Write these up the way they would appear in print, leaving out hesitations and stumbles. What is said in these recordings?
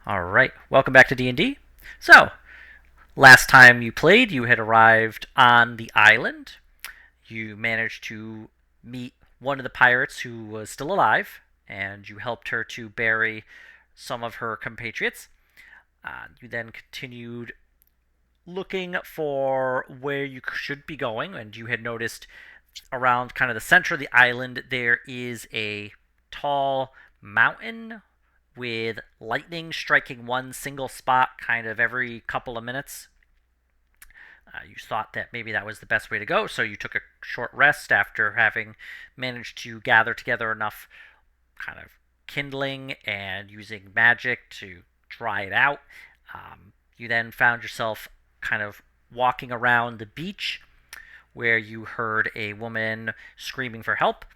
All right, welcome back to D&D. So, last time you played, you had arrived on the island. You managed to meet one of the pirates who was still alive, and you helped her to bury some of her compatriots. You then continued looking for where you should be going, and you had noticed around kind of the center of the island there is a tall mountain with lightning striking one single spot kind of every couple of minutes. You thought that maybe that was the best way to go, so you took a short rest after having managed to gather together enough kind of kindling and using magic to dry it out. You then found yourself kind of walking around the beach where you heard a woman screaming for help.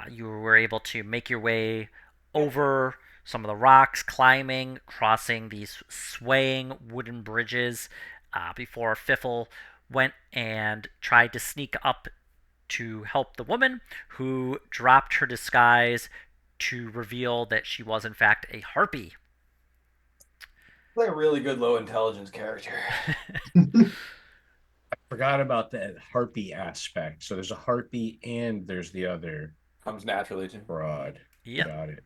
You were able to make your way over some of the rocks, climbing, crossing these swaying wooden bridges before Fiffle went and tried to sneak up to help the woman, who dropped her disguise to reveal that she was in fact a harpy. Like a really good low intelligence character. Forgot about that harpy aspect. So there's a harpy and there's the other Comes naturally to. broad. Yep. Got it.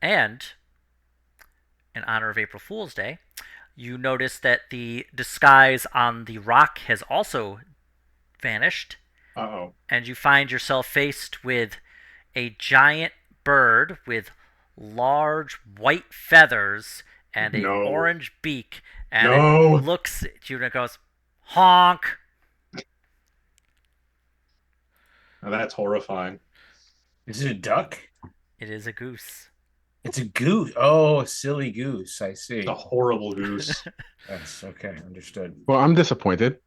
And in honor of April Fool's Day, you notice that the disguise on the rock has also vanished, Uh-oh. and you find yourself faced with a giant bird with large white feathers and a No. orange beak, and No. it looks at you and it goes, honk. Now that's horrifying. Is it a duck? It is a goose. It's a goose. Oh, a silly goose. I see. It's a horrible goose. Yes, okay, understood. Well, I'm disappointed.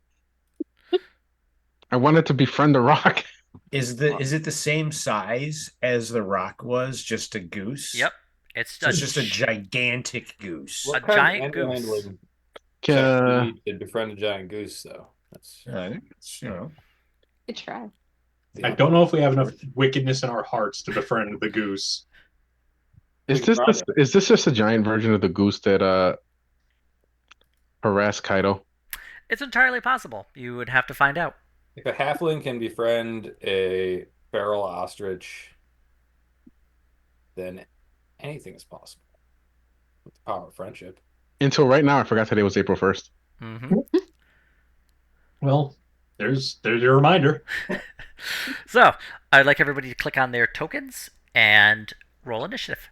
I wanted to befriend the rock. Is it the same size as the rock was, just a goose? Yep. It's So it's just a gigantic goose. A giant goose. Uh, Did befriend a giant goose, though. That's I think it's, Good try. I don't know if we have enough wickedness in our hearts to befriend the goose. is this just a giant version of the goose that harassed Kaido? It's entirely possible. You would have to find out. if a halfling can befriend a feral ostrich, then anything is possible with the power of friendship. Until right now, I forgot today was April 1st. Mm-hmm. Well, there's your reminder. So, I'd like everybody to click on their tokens and roll initiative.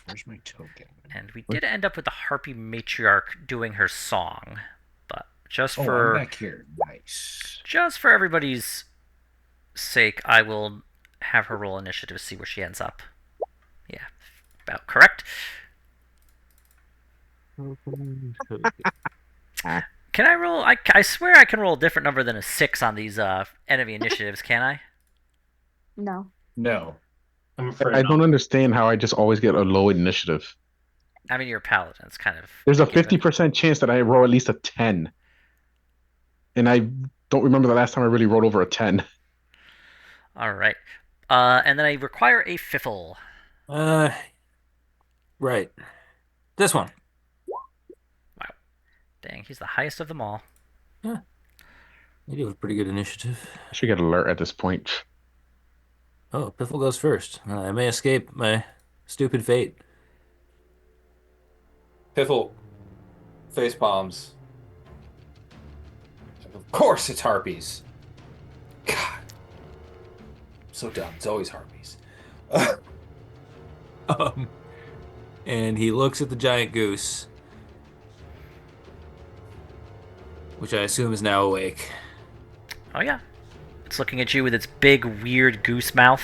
Where's my token? And we did end up with the Harpy Matriarch doing her song, but just I'm for back here. Nice. just for everybody's sake, I will have her roll initiative to see where she ends up. Yeah, about correct. Can I roll? I swear I can roll a different number than a 6 on these enemy initiatives, can I? No. No. I'm afraid I not. don't understand how I just always get a low initiative. I mean, you're a paladin. It's kind of... There's a given. 50% chance that I roll at least a 10. And I don't remember the last time I really rolled over a 10. All right. And then I require a fiffle. Right. This one. Dang, he's the highest of them all. You do have pretty good initiative. I should get alert at this point. Oh, Piffle goes first. I may escape my stupid fate. Piffle face palms. Of course it's harpies. God. So dumb. It's always harpies. And he looks at the giant goose, which I assume is now awake. Oh, yeah. It's looking at you with its big, weird goose mouth.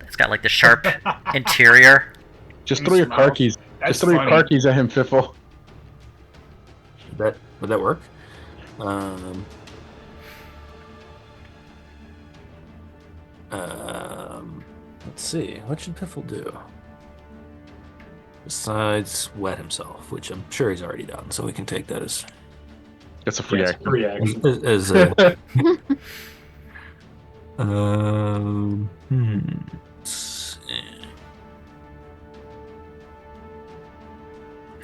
It's got, like, the sharp interior. Just throw your car keys. Just throw your car keys at him, Fiffle. Would that work? Let's see. What should Piffle do? Besides wet himself, which I'm sure he's already done, so we can take that as That's a free Yes, action. free action. as a. Let's see.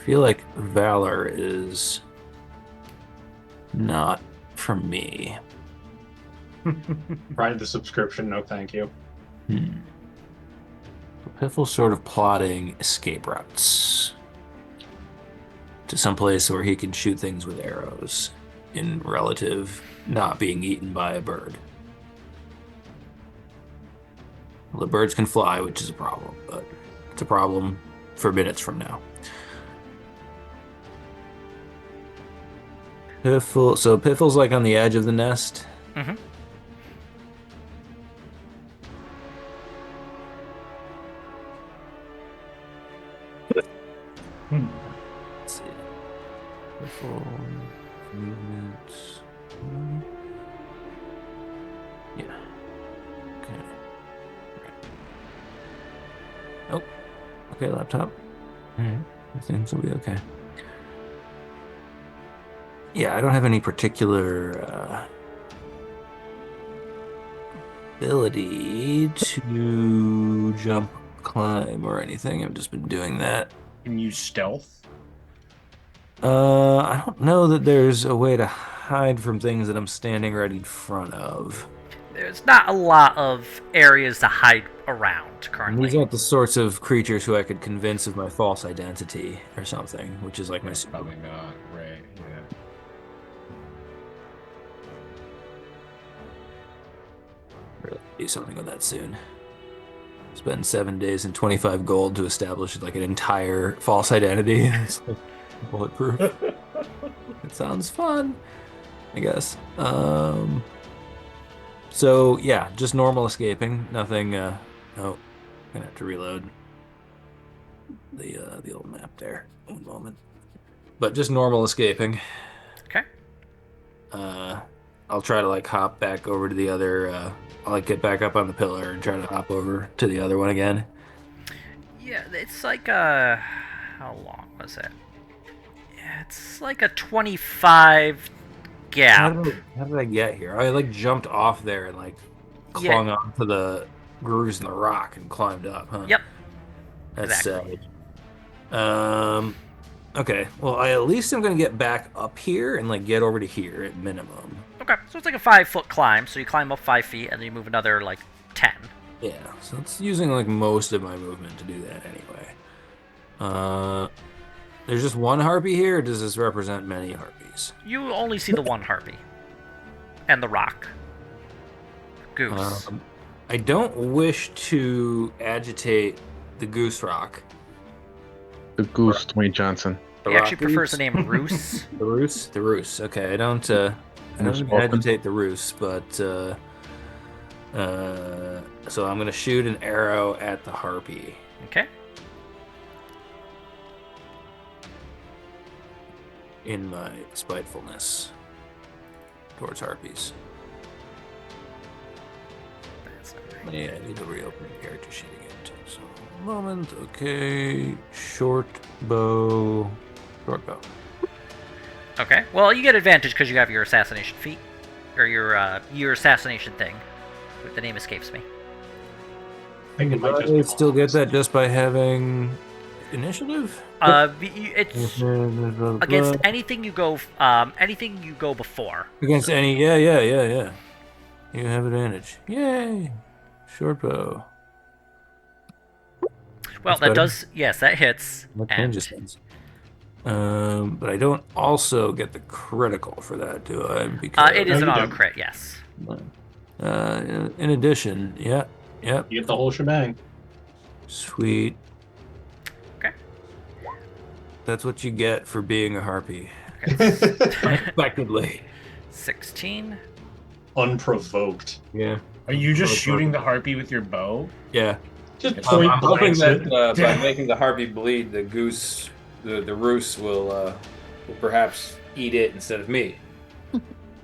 feel like Valor is not for me. Tried the subscription, no thank you. Piffle's sort of plotting escape routes to some place where he can shoot things with arrows in relative not being eaten by a bird. Well, the birds can fly, which is a problem, but it's a problem for minutes from now. So Piffle's like on the edge of the nest. Mm-hmm. Let's see. Piffle movements. Yeah. Okay. Right. Oh. Okay, laptop. All right. Things will be okay. Yeah, I don't have any particular ability to jump, climb, or anything. I've just been doing that. Can you stealth? I don't know that there's a way to hide from things that I'm standing right in front of. There's not a lot of areas to hide around And currently. these aren't the sorts of creatures who I could convince of my false identity or something, which is like my super. Probably not. Right. Yeah. Really do something with that soon. Spend 7 days and 25 gold to establish like an entire false identity. It's like bulletproof. It sounds fun, I guess. So yeah, just normal escaping. Nothing. Oh, gonna have to reload the old map there. One moment. But just normal escaping. Okay. I'll try to like hop back over to the other. I'll like get back up on the pillar and try to hop over to the other one again. Yeah, it's like how long was it? Yeah, it's like a 25 gap. How did I get here? I like jumped off there and like clung onto the grooves in the rock and climbed up, huh? Yep. That's Exactly. okay. Well, I at least am gonna get back up here and like get over to here at minimum. Okay, so it's like a 5-foot climb. So you climb up 5 feet and then you move another like 10. Yeah, so it's using like most of my movement to do that anyway. There's just one harpy here, or does this represent many harpies? You only see the one harpy. And the rock. Goose. I don't wish to agitate the goose rock. The goose, Dwayne Johnson. He actually prefers the name Roos. The Roos? The Roos. Okay, I don't agitate the Roos, but so I'm gonna shoot an arrow at the harpy. Okay. In my spitefulness towards harpies. That's not right. Yeah, I need to reopen the character sheet again too. So moment, okay. Short bow. Okay. Well, you get advantage because you have your assassination feat. Or your assassination thing. The name escapes me. I think it might just I be still get that just by having initiative? It's against anything you go before. Against any, yeah. You have advantage. Yay! Short bow. Well, That's that better. does, yes, that hits. That And changes things. But I don't also get the critical for that, do I? Because it is No, an you auto don't. crit, yes. in addition, yep. You get the whole shebang. Sweet. Okay. That's what you get for being a harpy. Okay. Unexpectedly. 16. Unprovoked. Yeah. Are you just shooting the harpy with your bow? Yeah. Just I'm point I'm hoping blanks that it. by making the harpy bleed, the goose, the roos will perhaps eat it instead of me.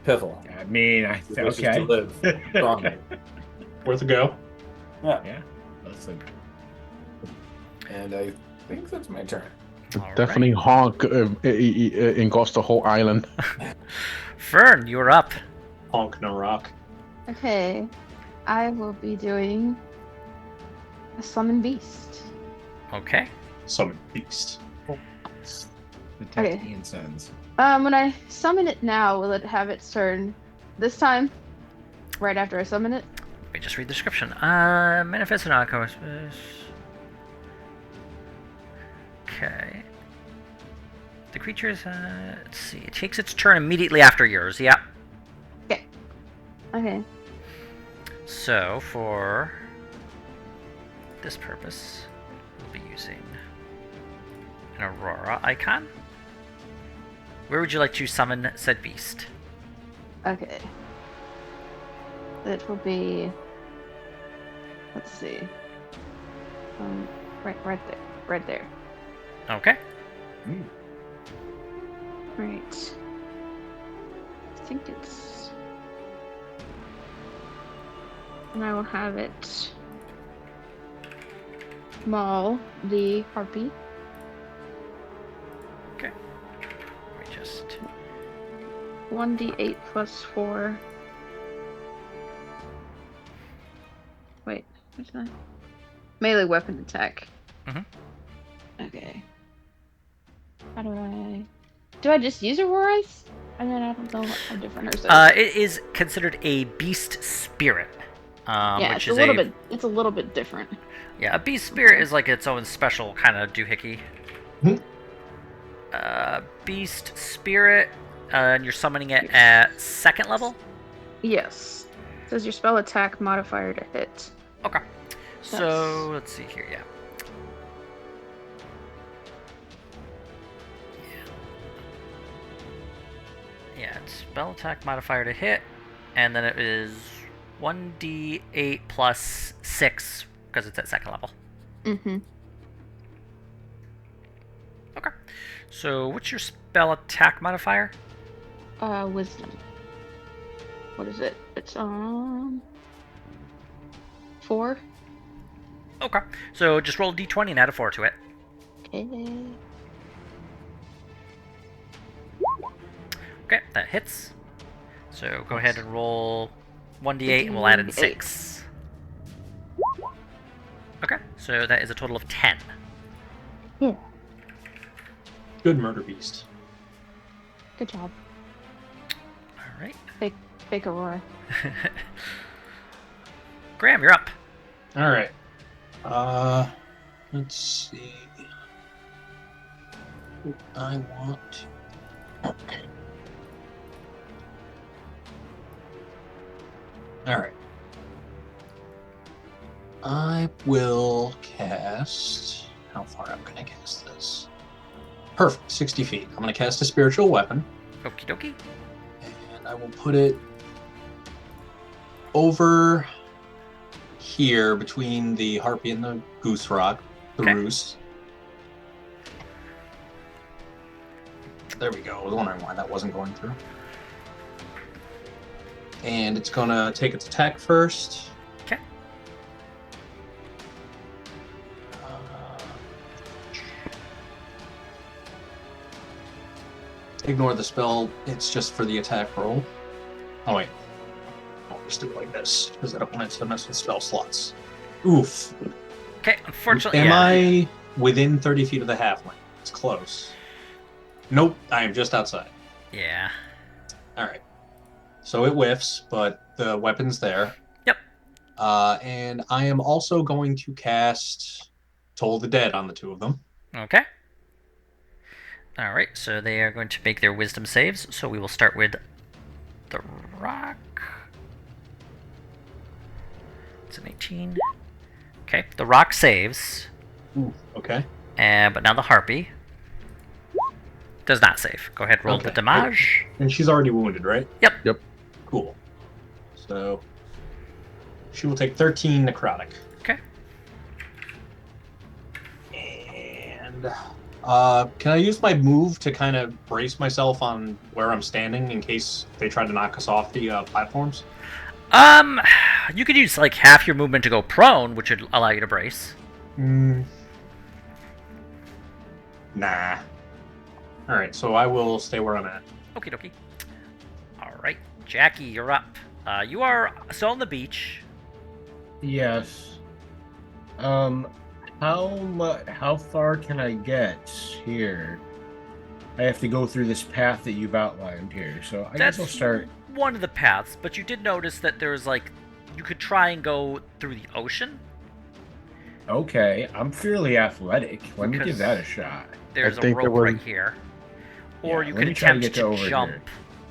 Piffle. I mean, Who wishes okay. to live strongly. Worth a go. Yeah. Listen. And I think that's my turn. All Deafening honk engulfs the whole island. right. Fern, you're up. Honk no rock. Okay. I will be doing a summon beast. Okay. Summon beast. Detect Okay. and sense. When I summon it now, will it have its turn this time? Right after I summon it? Let me just read the description. Manifest an outcome. Okay. The creature's, let's see, it takes its turn immediately after yours, yeah. Okay. So, for this purpose, we'll be using an Aurora icon. Where would you like to summon said beast? Okay. It will be. Let's see. Right there. Right there. Okay. Right. I think it's. And I will have it maul the harpy. Okay. Let me just. 1d8 plus 4. Wait, what's that? Melee weapon attack. Mhm. Okay. How do I? Do I just use Aurora's? And then I don't know how different hers is. It is considered a beast spirit. Yeah, Which it's is a little bit. It's a little bit different. Yeah, a beast spirit is like its own special kind of doohickey. Mhm. Beast spirit, and you're summoning it at 2nd level? Yes. It says your spell attack modifier to hit. Okay. So, let's see here, yeah. Yeah, it's spell attack modifier to hit, and then it is 1d8 plus 6, because it's at 2nd level. Mm-hmm. Okay. So, what's your spell attack modifier? Wisdom. What is it? It's 4. Okay. So, just roll a d20 and add a 4 to it. Okay. Okay, that hits. So go ahead and roll 1d8 and we'll add in 6. Okay, so that is a total of 10. Yeah. Good murder beast. Good job. Alright. Fake Aurora. Graham, you're up. All right. Let's see. I want. All right. I will cast. How far I'm going to cast this? Perfect, 60 feet. I'm going to cast a spiritual weapon, Okie dokie. and I will put it over here between the harpy and the goose rock, the Okay. roost. There we go. I was wondering why that wasn't going through. And it's going to take its attack first. Okay. Ignore the spell. It's just for the attack roll. Oh, wait. I'll just do it like this, because I don't want it to mess with spell slots. Oof. Okay, unfortunately, Am yeah. I within 30 feet of the halfling? It's close. Nope, I am just outside. Yeah. Alright. So it whiffs, but the weapon's there. Yep. And I am also going to cast Toll the Dead on the two of them. Okay. Alright, so they are going to make their wisdom saves. So we will start with the rock. It's an 18. Okay, the rock saves. Ooh, okay. But now the harpy does not save. Go ahead, roll Okay. the damage. And she's already wounded, right? Yep. Cool. So she will take 13 necrotic. Okay. And can I use my move to kind of brace myself on where I'm standing in case they try to knock us off the platforms? You could use like half your movement to go prone, which would allow you to brace. Nah. Alright, so I will stay where I'm at. Okie dokie. Alright, Jackie, you're up. You are still on the beach. Yes. How far can I get here? I have to go through this path that you've outlined here. So I That's guess I'll start. one of the paths, but you did notice that there's like you could try and go through the ocean. Okay, I'm fairly athletic. Let me give Because that a shot. There's a think there rope right was- here. Or Yeah, you let could me try to attempt get to over jump here.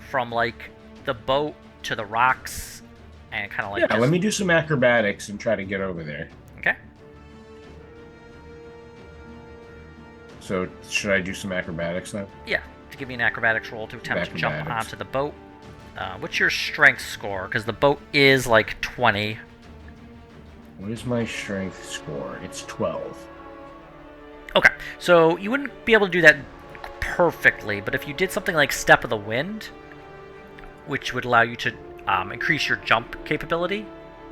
from like the boat to the rocks and kind of like Yeah, just... let me do some acrobatics and try to get over there. Okay. So should I do some acrobatics now? Yeah, to give me an acrobatics roll to attempt to jump Acrobatics. onto the boat. What's your strength score? Because the boat is like 20. What is my strength score? It's 12. Okay, so you wouldn't be able to do that perfectly, but if you did something like Step of the Wind, which would allow you to increase your jump capability,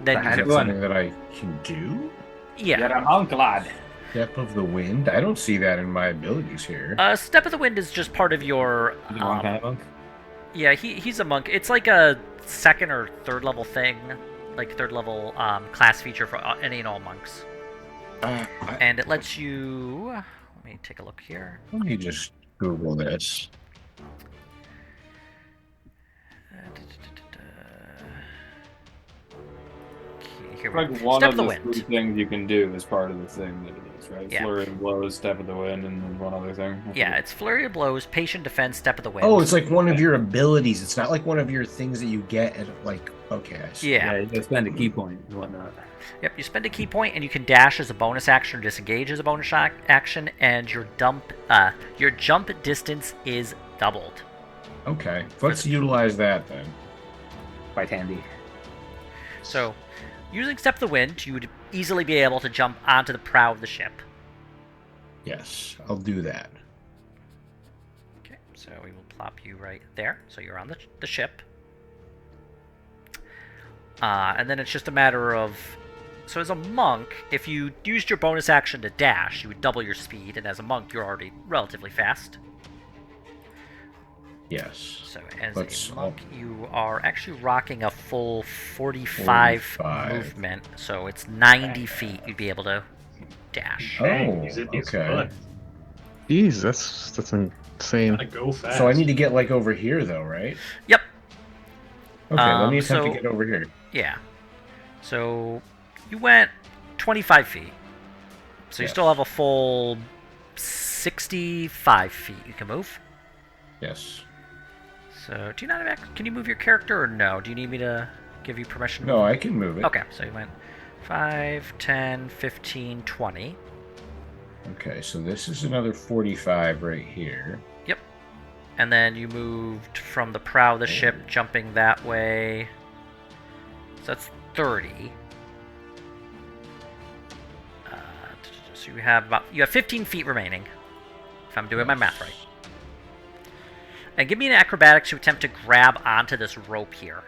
then Is you that something that I can do? yeah. You're a monk, lad. Step of the Wind? I don't see that in my abilities here. Step of the Wind is just part of your. You know what kind of monk? Yeah, he's a monk. It's like a second or third level thing, like third level class feature for any and all monks, and it lets you. Let me take a look here. Let me just Google this. Here we Like go. one Step of of the the Wind. three things you can do is part of the thing that it is, right? Yeah. Flurry of blows, step of the wind, and then one other thing. Yeah, it's Flurry of Blows, Patient Defense, Step of the Wind. Oh, it's like one of your abilities. It's not like one of your things that you get at like. Okay, I see. Yeah. you gotta spend a key point and whatnot. Yep, you spend a key point and you can dash as a bonus action or disengage as a bonus action, and your jump distance is doubled. Okay, let's utilize that then. Quite handy. So, using Step of the Wind, you would easily be able to jump onto the prow of the ship. Yes, I'll do that. Okay, so we will plop you right there. So you're on the ship. And then it's just a matter of... So as a monk, if you used your bonus action to dash, you would double your speed, and as a monk, you're already relatively fast. Yes. So as Let's- a monk, you are actually rocking a full 45 45. movement, so it's 90 feet you'd be able to dash. Oh, Use it, use okay. foot. Jeez, that's insane. Gotta go fast. So I need to get like over here though, right? Yep. Okay, let me attempt so- to get over here. Yeah. So you went 25 feet. So you Yes. still have a full 65 feet you can move. Yes. So do you not have... Can you move your character or no? Do you need me to give you permission to No, move? I can move it. Okay, so you went 5, 10, 15, 20. Okay, so this is another 45 right here. Yep. And then you moved from the prow of the ship, jumping that way. So that's 30. So you have 15 feet remaining, if I'm doing my math right. And give me an acrobatics to attempt to grab onto this rope here.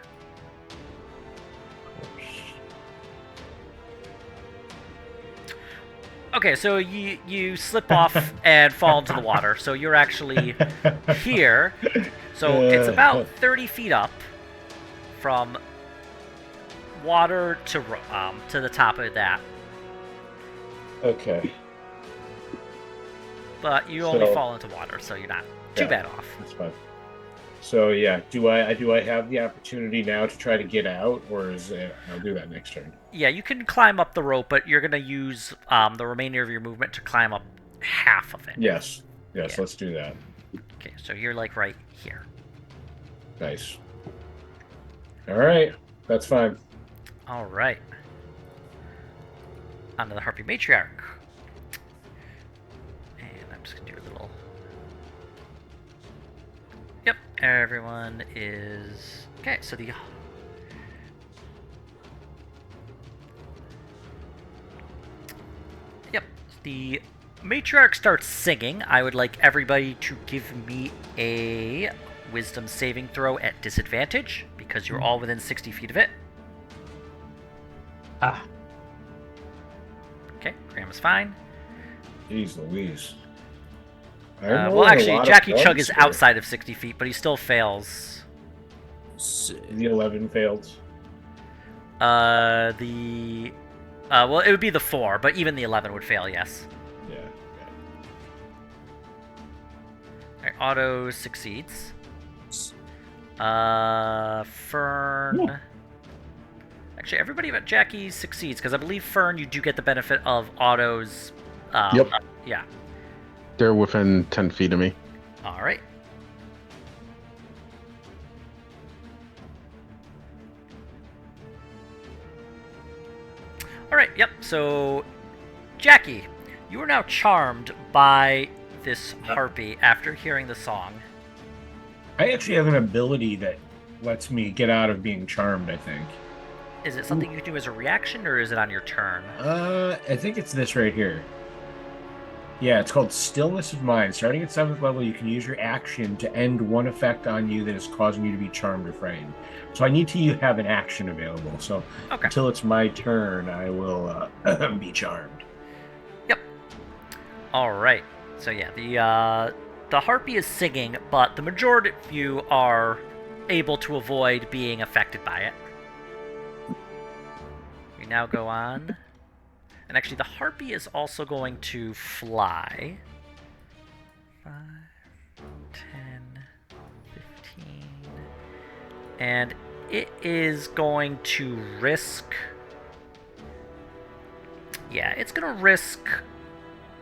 Okay, so you slip off and fall into the water. So you're actually here. So it's about 30 feet up from water to the top of that. Okay, But you only So- fall into water, so you're not too Yeah. bad off. that's fine. So yeah, do I have the opportunity now to try to get out, or is it? I'll do that next turn. Yeah, you can climb up the rope, but you're gonna use the remainder of your movement to climb up half of it. Yes, yes, Yeah. let's do that. Okay, so you're like right here. Nice. All right, that's fine. All right. Onto the Harpy Matriarch. And I'm just gonna do a little. Yep, everyone is okay. So the the matriarch starts singing. I would like everybody to give me a wisdom saving throw at disadvantage because you're all within 60 feet of it. Ah, Okay, Graham is fine. Jeez Louise. I'm Well, rolling a actually, lot of Jackie Chug ones is here. outside of 60 feet, but he still fails. The 11 failed. Well, it would be the 4, but even the 11 would fail, yes. Yeah. Alright, Otto succeeds. Fern. Ooh. Actually, everybody but Jackie succeeds because I believe Fern, you do get the benefit of Otto's. Yep. Yeah. They're within 10 feet of me. All right. All right. Yep. So, Jackie, you are now charmed by this harpy after hearing the song. I actually have an ability that lets me get out of being charmed, I think. Is it something you can do as a reaction, or is it on your turn? I think it's this right here. Yeah, it's called Stillness of Mind. Starting at 7th level, you can use your action to end one effect on you that is causing you to be charmed or frightened. So I need to have an action available. So Okay. until it's my turn, I will be charmed. Yep. All right. So yeah, the harpy is singing, but the majority of you are able to avoid being affected by it. We now go on. And actually, the harpy is also going to fly. 5, 10, 15. And it is going to risk... Yeah, it's going to risk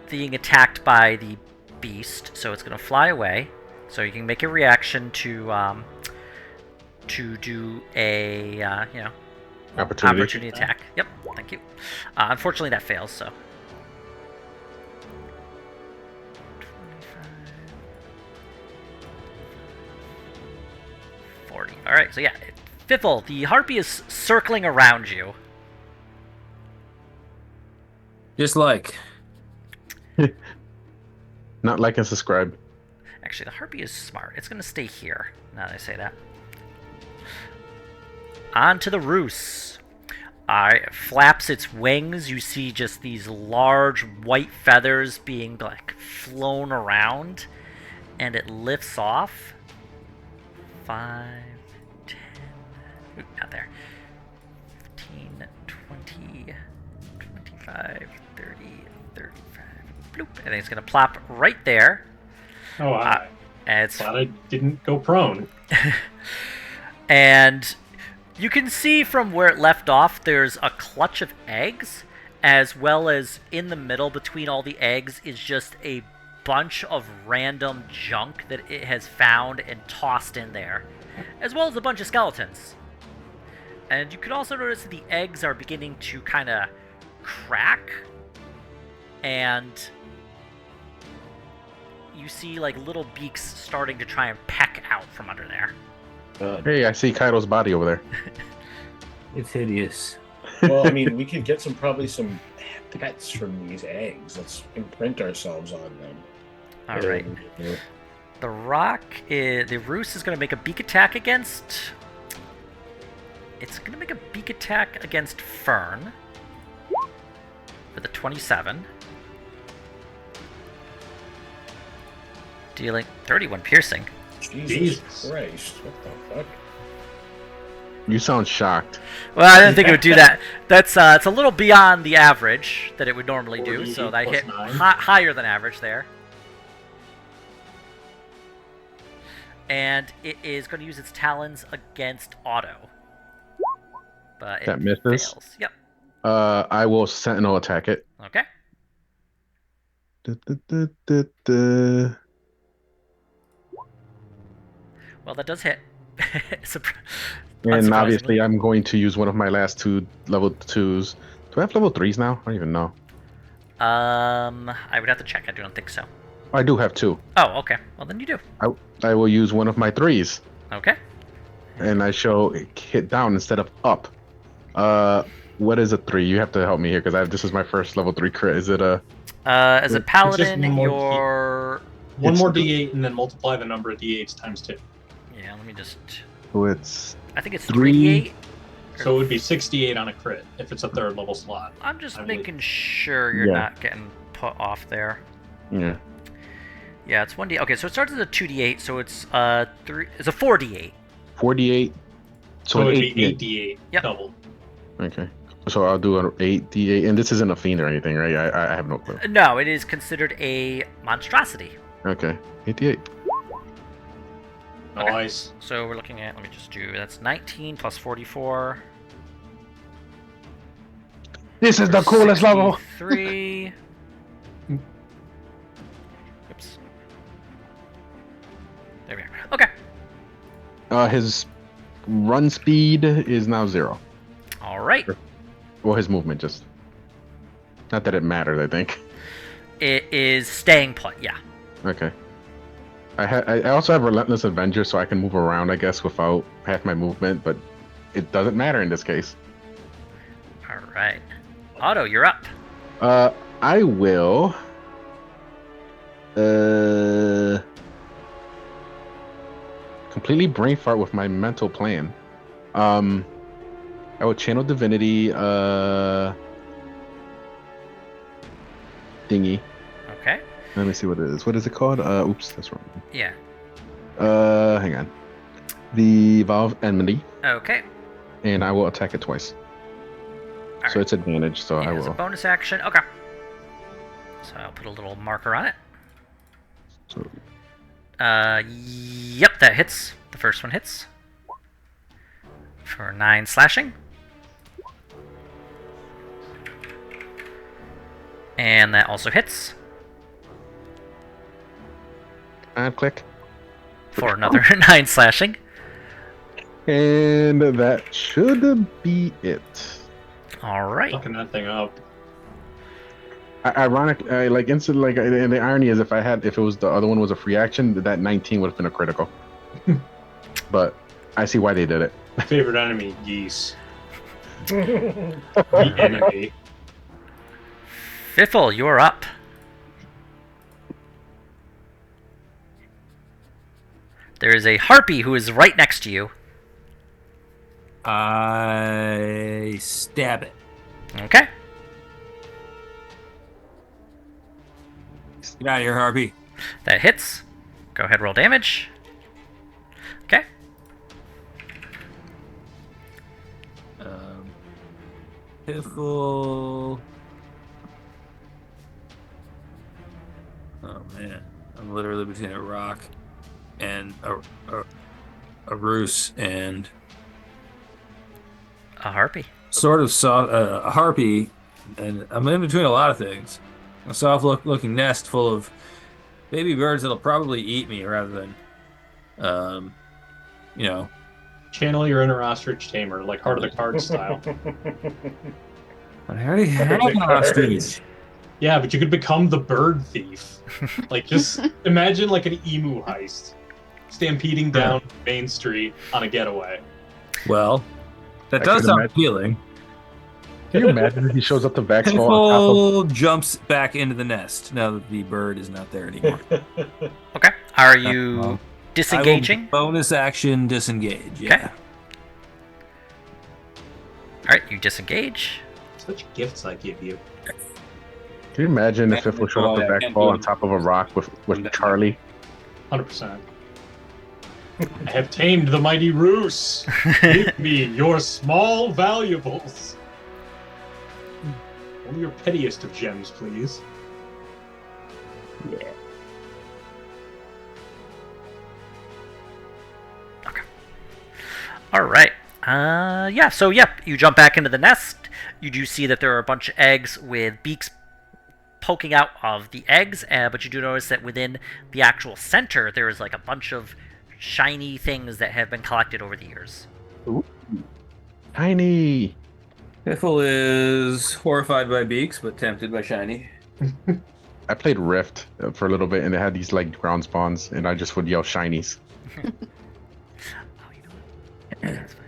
being attacked by the beast, so it's going to fly away. So you can make a reaction to do a, opportunity attack. Yep, thank you. Unfortunately, that fails, so. 25, 40. Alright, so yeah. Fiffle, the harpy is circling around you. Just like. Not like and subscribe. Actually, the harpy is smart. It's going to stay here, now that I say that. On to the roost. It flaps its wings. You see just these large white feathers being like flown around, and it lifts off. 5, 10, not there. 15, 20, 25, 30, 35. Bloop. And it's gonna plop right there. Oh, I And it's glad I didn't go prone. and you can see from where it left off, there's a clutch of eggs, as well as in the middle between all the eggs is just a bunch of random junk that it has found and tossed in there, as well as a bunch of skeletons. And you can also notice that the eggs are beginning to kind of crack, and you see like little beaks starting to try and peck out from under there. Hey, I see Kaido's body over there. It's hideous. Well, I mean, we could get probably some pets from these eggs. Let's imprint ourselves on them. All right. The roost is going to make a beak attack against... It's going to make a beak attack against Fern. With a 27. Dealing 31 piercing. Jesus Christ. What the fuck? You sound shocked. Well, I didn't think it would do that. That's it's a little beyond the average that it would normally do, so I hit higher than average there. And it is going to use its talons against Otto. But it That misses. fails. Yep. I will sentinel attack it. Okay. Well, that does hit. And obviously, I'm going to use one of my last 2 level 2s. Do I have level 3s now? I don't even know. I would have to check. I don't think so. I do have 2. Oh, okay. Well, then you do. I will use one of my 3s. Okay. And I show hit down instead of up. What is a 3? You have to help me here because this is my first level 3 crit. Is it a? As a paladin, one more your one more d8 and then multiply the number of d8s times 2. Yeah, let me just. Oh, it's. I think it's 3d8. So it would be 68 on a crit if it's a 3rd level slot. I'm just I believe. making sure you're not getting put off there. Yeah. Yeah, it's 1d. Okay, so it starts as a 2d8, so it's 3. It's a 4d8. 48. So an it would be 8d8. 8d8 Yep. double. Okay. So I'll do an 8d8, and this isn't a fiend or anything, right? I have no clue. No, it is considered a monstrosity. Okay. 8d8. Nice. So we're looking at, let me just do, that's 19 plus 44. This is the coolest level. 63. Oops. There we are. Okay. His run speed is now 0. All right. Well, his movement just. Not that it matters, I think. It is staying put, yeah. Okay. I also have Relentless Avenger, so I can move around, I guess, without half my movement, but it doesn't matter in this case. All right. Otto, you're up. I will. Completely brain fart with my mental plan. I will channel divinity. Thingy. Okay. Let me see what it is. What is it called? Oops, that's wrong. Yeah. Hang on. The Evolve Enmity, Okay. and I will attack it twice. All So right. it's advantage, so I As a will. bonus action. Okay. So I'll put a little marker on it. So, Yep, that hits. The first one hits. For 9 slashing. And that also hits. and click. For another 9 slashing. And that should be it. Alright. Fucking that thing up. Ironic, like instant, like, and the irony is, if it was the other one was a free action, that 19 would have been a critical. But I see why they did it. Favorite enemy, geese. The enemy. Fiffle, you're up. There is a harpy who is right next to you. I stab it. Okay. Get out of here, Harpy. That hits. Go ahead, roll damage. Okay. Piffle. Oh man, I'm literally between a rock and a roost and A harpy. sort of soft a harpy, and I'm in between a lot of things. A soft looking nest full of baby birds that'll probably eat me rather than, you know. Channel your inner ostrich tamer, like Heart of the Cards style. I already have an ostrich. Yeah, but you could become the bird thief. Like, just imagine like an emu heist, stampeding down Main Street on a getaway. Well, that I does could sound imagine. appealing. Can you imagine if he shows up to Vaxfall on Piffle jumps back into the nest now that the bird is not there anymore. Okay. Are you I will disengaging? bonus action disengage. Yeah. Okay. Alright, you disengage. Such gifts I give you. Can you imagine if Fiffle showed up to I can't Vaxfall do on top of a rock with Charlie? 100%. I have tamed the mighty Roos. Give me your small valuables. Only your pettiest of gems, please. Yeah. Alright. Yeah, so yep, you jump back into the nest. You do see that there are a bunch of eggs with beaks poking out of the eggs, but you do notice that within the actual center, there is like a bunch of shiny things that have been collected over the years. Tiny. Piffle is horrified by beaks, but tempted by shiny. I played Rift for a little bit, and they had these like ground spawns, and I just would yell shinies. Oh, you know what? That's fine.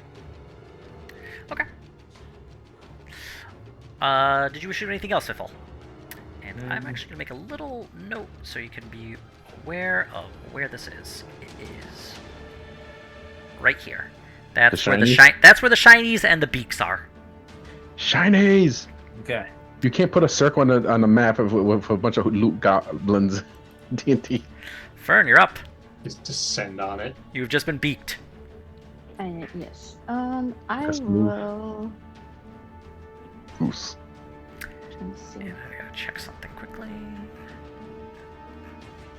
Okay. Did you wish to do anything else, Fiffle? And I'm actually going to make a little note so you can be aware of where this is. It is right here. That's where the that's where the shinies and the beaks are. Shinies. Okay. You can't put a circle on the map with a bunch of loot goblins. D&D. Fern, you're up. Just descend on it. You've just been beaked. Yes. I Just move. will. Goose. Let's see. And I gotta check something quickly.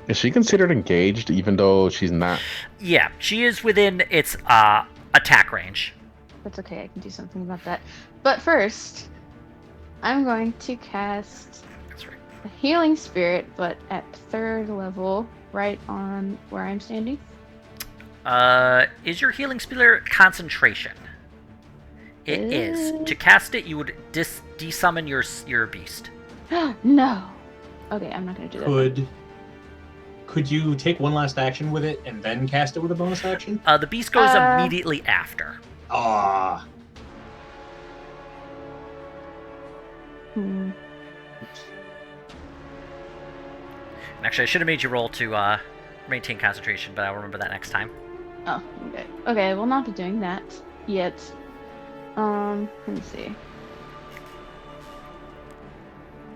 Is she considered engaged even though she's not? Yeah, she is within its attack range. That's okay, I can do something about that. But first, I'm going to cast That's right. a healing spirit, but at 3rd level, right on where I'm standing. Is your healing spell concentration? It is. To cast it, you would desummon your beast. No. Okay, I'm not gonna do that. Could you take one last action with it and then cast it with a bonus action? The beast goes immediately after. Ah. Hmm. Actually, I should have made you roll to maintain concentration, but I'll remember that next time. Oh, okay. Okay, we'll not be doing that yet. Let me see.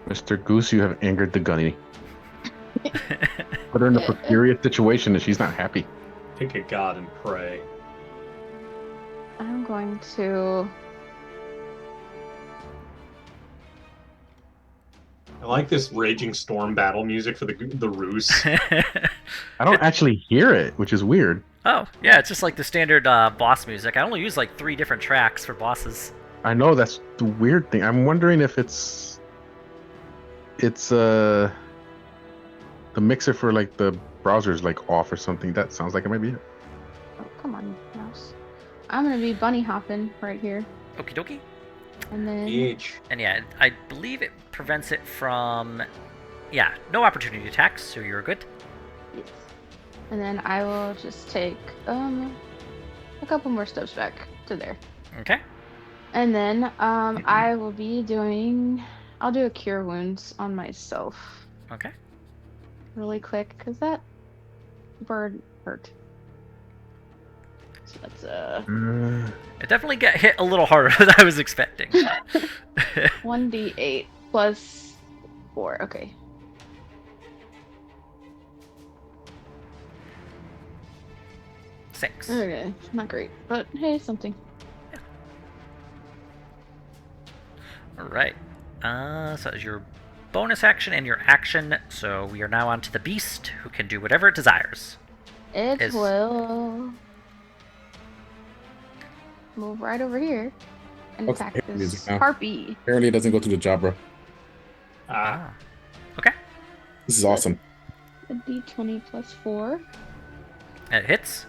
Mr. Goose, you have angered the gunny. Put her in a precarious situation and she's not happy. Pick a god and pray. I'm going to... I like this raging storm battle music for the ruse. I don't actually hear it, which is weird. Oh, yeah, it's just like the standard boss music. I only use like 3 different tracks for bosses. I know, that's the weird thing. I'm wondering if it's the mixer for like the browser's like off or something. That sounds like it might be it. Oh, come on, mouse. I'm gonna be bunny hopping right here. Okie dokie. And then... H. And yeah, I believe it prevents it from... Yeah, no opportunity attacks, so you're good. Yes. And then I will just take a couple more steps back to there. Okay. And then I will be doing... I'll do a cure wounds on myself Okay. really quick, because that bird hurt. So that's It definitely got hit a little harder than I was expecting. 1d8 plus 4. Okay. Six. Okay, not great, but hey, something. Alright. So that is your bonus action and your action. So we are now on to the beast, who can do whatever it desires. It will move right over here and What's attack the this music now? harpy. Apparently it doesn't go to the Jabra. Ah. Okay. This is awesome. A d20 plus 4. It hits.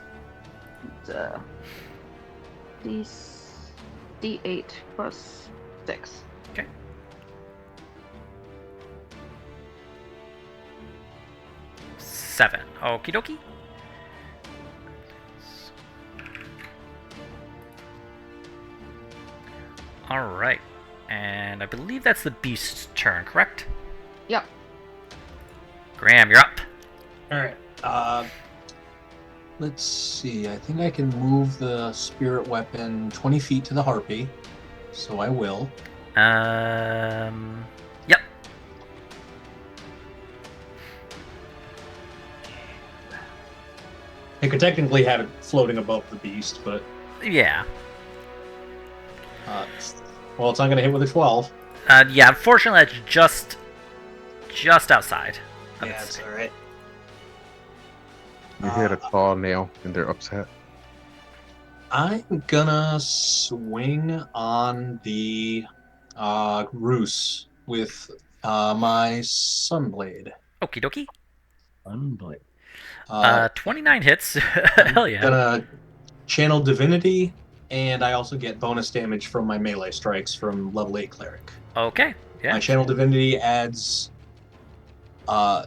It's d8 plus 6. Okay. Seven. Okie dokie. Alright. And I believe that's the beast's turn, correct? Yep. Graham, you're up. Alright. Let's see. I think I can move the spirit weapon 20 feet to the harpy. So I will. Yep. I could technically have it floating above the beast, but Yeah. well, it's not going to hit with a 12. Yeah, unfortunately that's just outside. of Yeah, its it's scope. all right. You hit a tall nail and they're upset. I'm gonna swing on the ruse with my sunblade. Okie dokie. Unbelievable. 29 hits. I'm Hell yeah. gonna channel divinity, and I also get bonus damage from my melee strikes from level 8 cleric. Okay. Yeah. My channel divinity adds a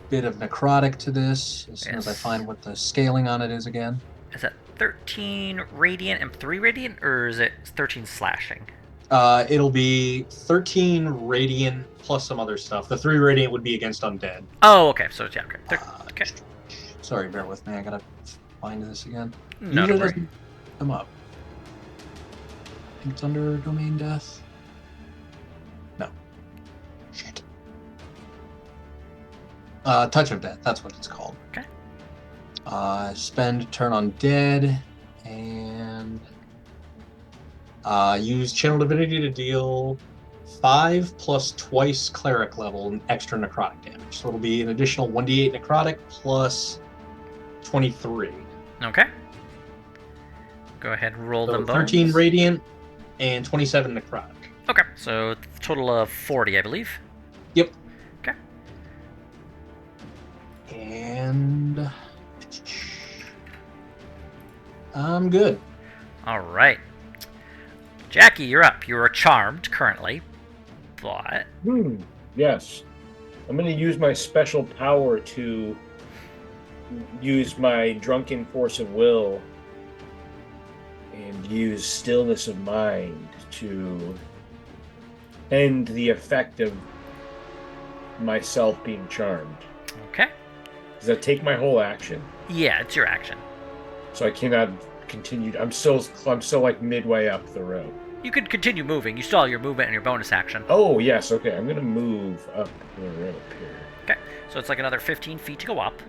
bit of necrotic to this as soon as I Yes. find what the scaling on it is again. Is that 13 radiant and 3 radiant, or is it 13 slashing? It'll be 13 radiant plus some other stuff. The 3 radiant would be against undead. Oh, okay. So yeah, okay. Okay. Sorry, bear with me. I gotta find this again. No, Usually don't it worry. doesn't come up. I think it's under domain death. No. Shit. Touch of Death. That's what it's called. Okay. Spend turn on dead and use channel divinity to deal 5 plus twice cleric level and extra necrotic damage. So it'll be an additional 1d8 necrotic plus 23. Okay. Go ahead and roll So them both. 13 radiant and 27 necrotic. Okay, so total of 40, I believe. Yep. Okay. And I'm good. All right. Jackie, you're up. You are charmed currently, but Yes. I'm going to use my special power to use my drunken force of will and use stillness of mind to end the effect of myself being charmed. okay. Does that take my whole action? Yeah, it's your action. So I cannot continue. I'm still like midway up the road. You could continue moving. You still have your movement and your bonus action. Oh yes, okay. I'm gonna move up the road here. Okay, so it's like another 15 feet to go up.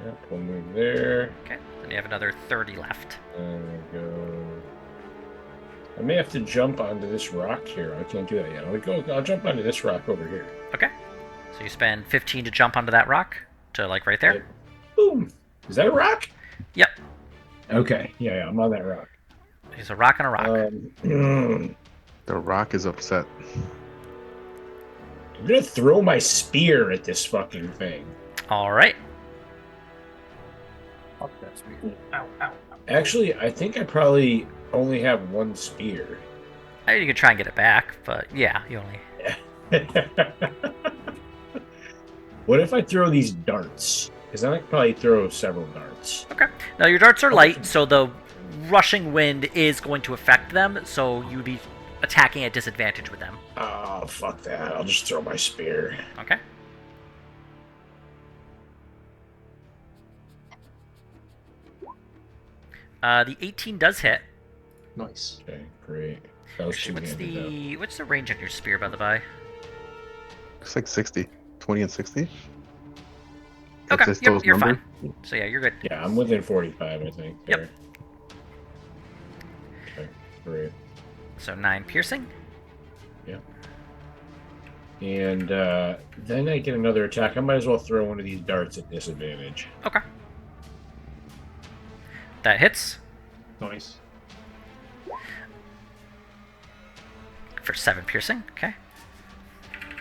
Yep, we'll move there. Okay, then you have another 30 left. There we go. I may have to jump onto this rock here. I can't do that yet. I'll jump onto this rock over here. Okay, so you spend 15 to jump onto that rock to like right there. Boom. Is that a rock? Yep, Okay. Yeah, I'm on that rock. it's a rock and a rock. The rock is upset. I'm gonna throw my spear at this fucking thing. All right. Fuck that speed. Ow, ow. Actually, I think I probably only have one spear. I mean, you could try and get it back, but yeah, you only. What if I throw these darts? Because I could probably throw several darts. Okay. Now your darts are light, so the rushing wind is going to affect them, so you'd be attacking at disadvantage with them. Oh, fuck that. I'll just throw my spear. Okay. The 18 does hit. Nice. Okay, great. That was Actually, two-handed, what's the range on your spear, by the by? It's like 60. 20 and 60. Okay, That's yep, those you're numbers. fine. So yeah, you're good. though. Yeah, I'm within 45, I think. Yep. There. Okay, great. So 9 piercing. And then I get another attack. I might as well throw one of these darts at disadvantage. Okay. That hits Nice. for 7 piercing. Okay.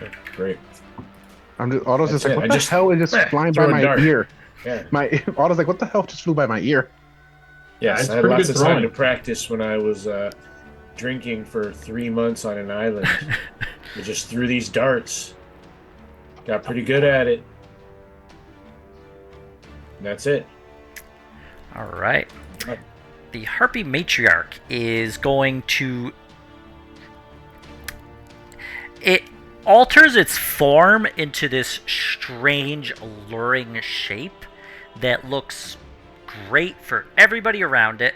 Okay, great. I'm just Otto's just That's like, it. what the hell is just flying by throw a my dart. ear? Yeah. My Otto's like, what the hell just flew by my ear? Yes, it's I had pretty lots good of time throwing. to practice when I was drinking for 3 months on an island. I just threw these darts. Got pretty good at it. And that's it. All right. Right. The Harpy Matriarch is going to. It alters its form into this strange, alluring shape that looks great for everybody around it.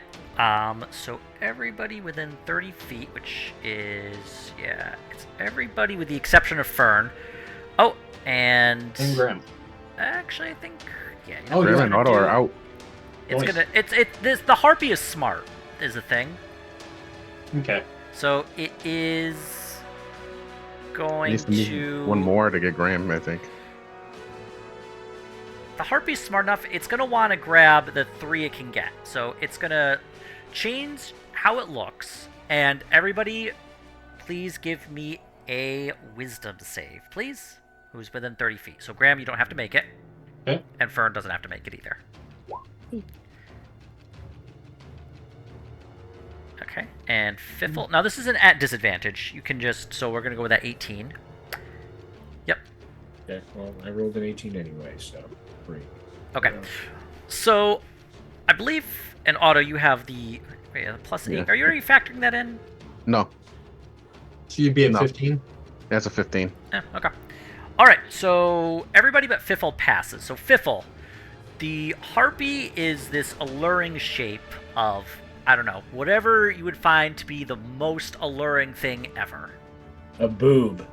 So everybody within 30 feet, which is, yeah, it's everybody with the exception of Fern. Oh, and And Graham. actually, I think, yeah. You know Oh, what Graham I'm and gonna Otto do? are out. It's Nice. the Harpy is smart, is the thing. Okay. So it is It going needs to move to one more to get Graham, I think. The Harpy's smart enough, it's gonna want to grab the 3 it can get. So it's gonna change how it looks. And everybody, please give me a wisdom save, please. Who's within 30 feet. So Graham, you don't have to make it. Okay. And Fern doesn't have to make it either. Okay, and Fiffle. Now this isn't at disadvantage. You can just, so we're gonna go with that 18. Yep. Okay, well, I rolled an 18 anyway, so great. Okay. So, I believe in Auto you have the plus 8. Yeah. Are you already factoring that in? No, So you'd be at No. 15? that's a 15. Okay. All right. So everybody but Fiffle passes. So Fiffle, the Harpy is this alluring shape of, I don't know, whatever you would find to be the most alluring thing ever. A boob.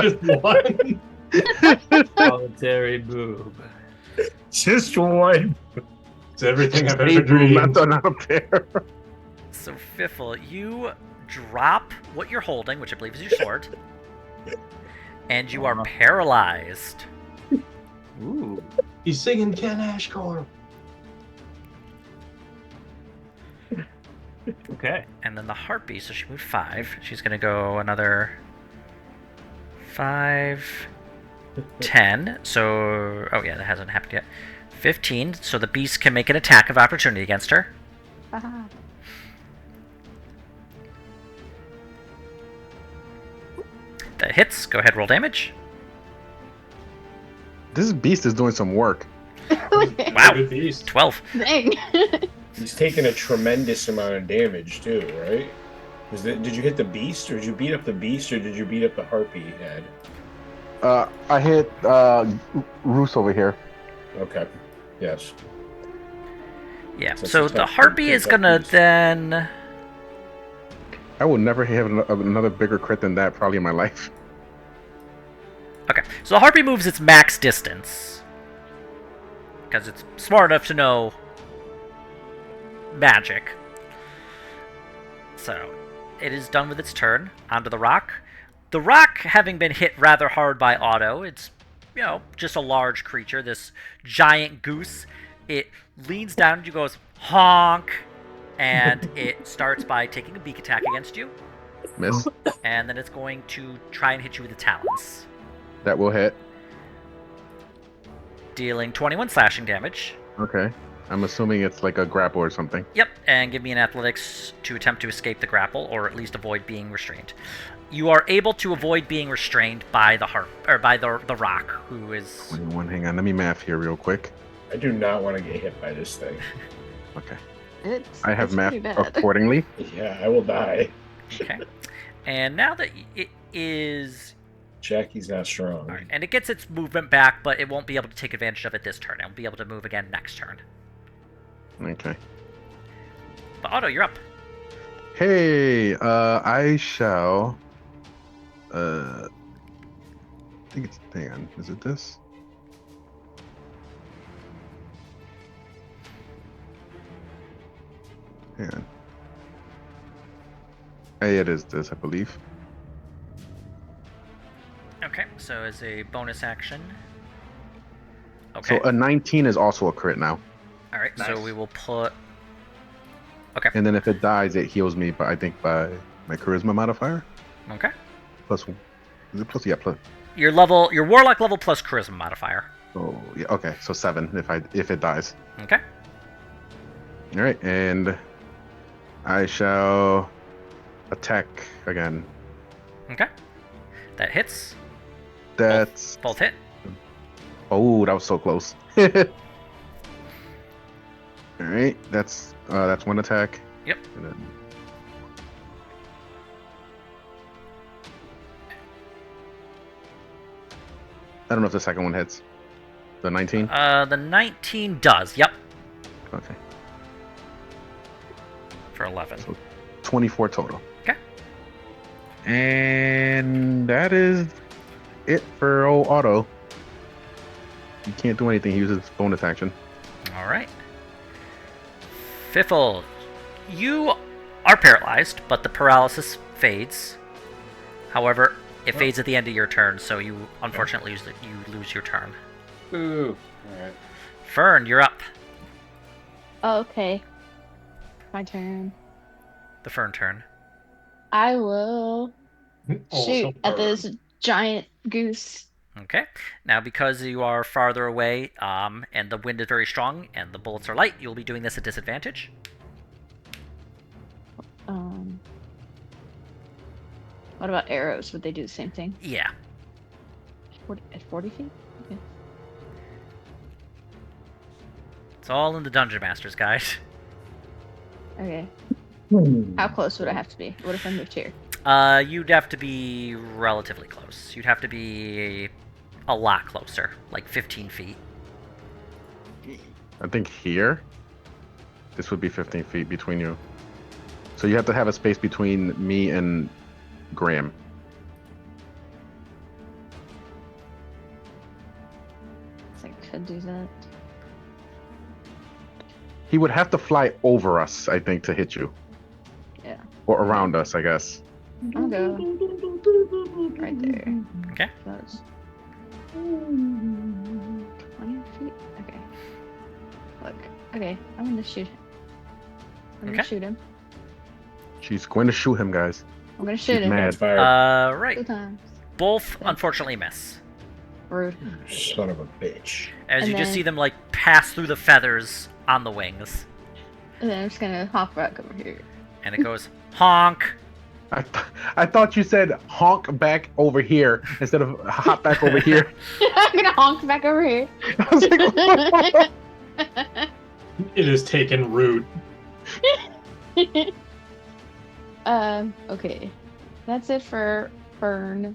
Just one? Solitary boob. Just one. It's everything I've Hey, ever bro, dreamed. not a pair. So Fiffle, you drop what you're holding, which I believe is your sword, and you are paralyzed. Ooh. He's singing Ken Ashcore. Okay. And then the harpy, so she moved 5. She's going to go another 5, 10. So, oh yeah, that hasn't happened yet. 15. So the beast can make an attack of opportunity against her. Ah. That hits. Go ahead, roll damage. This beast is doing some work. Wow. Good beast. 12. Dang. He's taking a tremendous amount of damage too, right? Did you hit the beast, or did you beat up the beast, or did you beat up the harpy head? I hit Roos over here. Okay. Yes. Yeah, So so it's a the tough- harpy it's is a going tough to beast. then... I will never have another bigger crit than that probably in my life. Okay, so the harpy moves its max distance. Because it's smart enough to know magic. So, it is done with its turn. Onto the rock. The rock, having been hit rather hard by Otto, it's, just a large creature, this giant goose. It leans down and you goes, honk, and it starts by taking a beak attack against you, Miss. and then it's going to try and hit you with the talons, That will hit. dealing 21 slashing damage. Okay. I'm assuming it's like a grapple or something. Yep, and give me an athletics to attempt to escape the grapple, or at least avoid being restrained. You are able to avoid being restrained by the by the rock, who is 21. Hang on. Let me math here real quick. I do not want to get hit by this thing. Okay. It's I have math pretty bad. accordingly. Yeah, I will die. okay. And now that it is, Jackie's not strong. all right, and it gets its movement back, but it won't be able to take advantage of it this turn. It will be able to move again next turn. Okay. But Otto, you're up. Hey, I shall. I think it's. Hang on. Is it this? Hang on. Hey, it is this, I believe. Okay, so as a bonus action. Okay. So a 19 is also a crit now. All right, so Nice. we will put. Okay. And then if it dies, it heals me, but I think by my charisma modifier. Okay. Plus one. Is it plus? Yeah, plus. Your warlock level plus charisma modifier. Oh, yeah. Okay, so 7 if it dies. Okay. All right, and I shall attack again. Okay. That hits. That's Both hit. oh, that was so close. All right, that's one attack. Yep. And then... I don't know if the second one hits. The 19. The 19 does. Yep. Okay, For 11. So- 24 total. Okay. And that is it for old Otto. He can't do anything. He uses bonus action. All right. Fiffle, you are paralyzed, but the paralysis fades. However, it fades at the end of your turn, so you unfortunately lose your turn. Ooh. All right. Fern, you're up. Okay. My turn. The Fern turn. I will Oh, shoot so at this giant goose. Okay. Now, because you are farther away, and the wind is very strong, and the bullets are light, you'll be doing this at disadvantage. What about arrows? Would they do the same thing? Yeah. At 40 feet? Okay. It's all in the Dungeon Master's Guide. Okay. How close would I have to be? What if I moved here? You'd have to be relatively close. You'd have to be a lot closer, like 15 feet. I think here, this would be 15 feet between you. So you have to have a space between me and Graham. I could do that. He would have to fly over us, I think, to hit you. Yeah. Or around us, I guess. I'll go right there. Okay. So it's 20 feet. Okay. Look. Okay, I'm gonna shoot him. I'm gonna Okay. shoot him. She's going to shoot him, guys. I'm gonna She's shoot him. mad. Fire. Right. 2 times. Both unfortunately miss. Rude. Son of a bitch. As And you just then- see them like pass through the feathers on the wings. And then I'm just gonna hop back over here. And it goes honk. I thought you said honk back over here instead of hop back over here. I'm gonna honk back over here. I was like, It has taken root. Okay. That's it for Fern.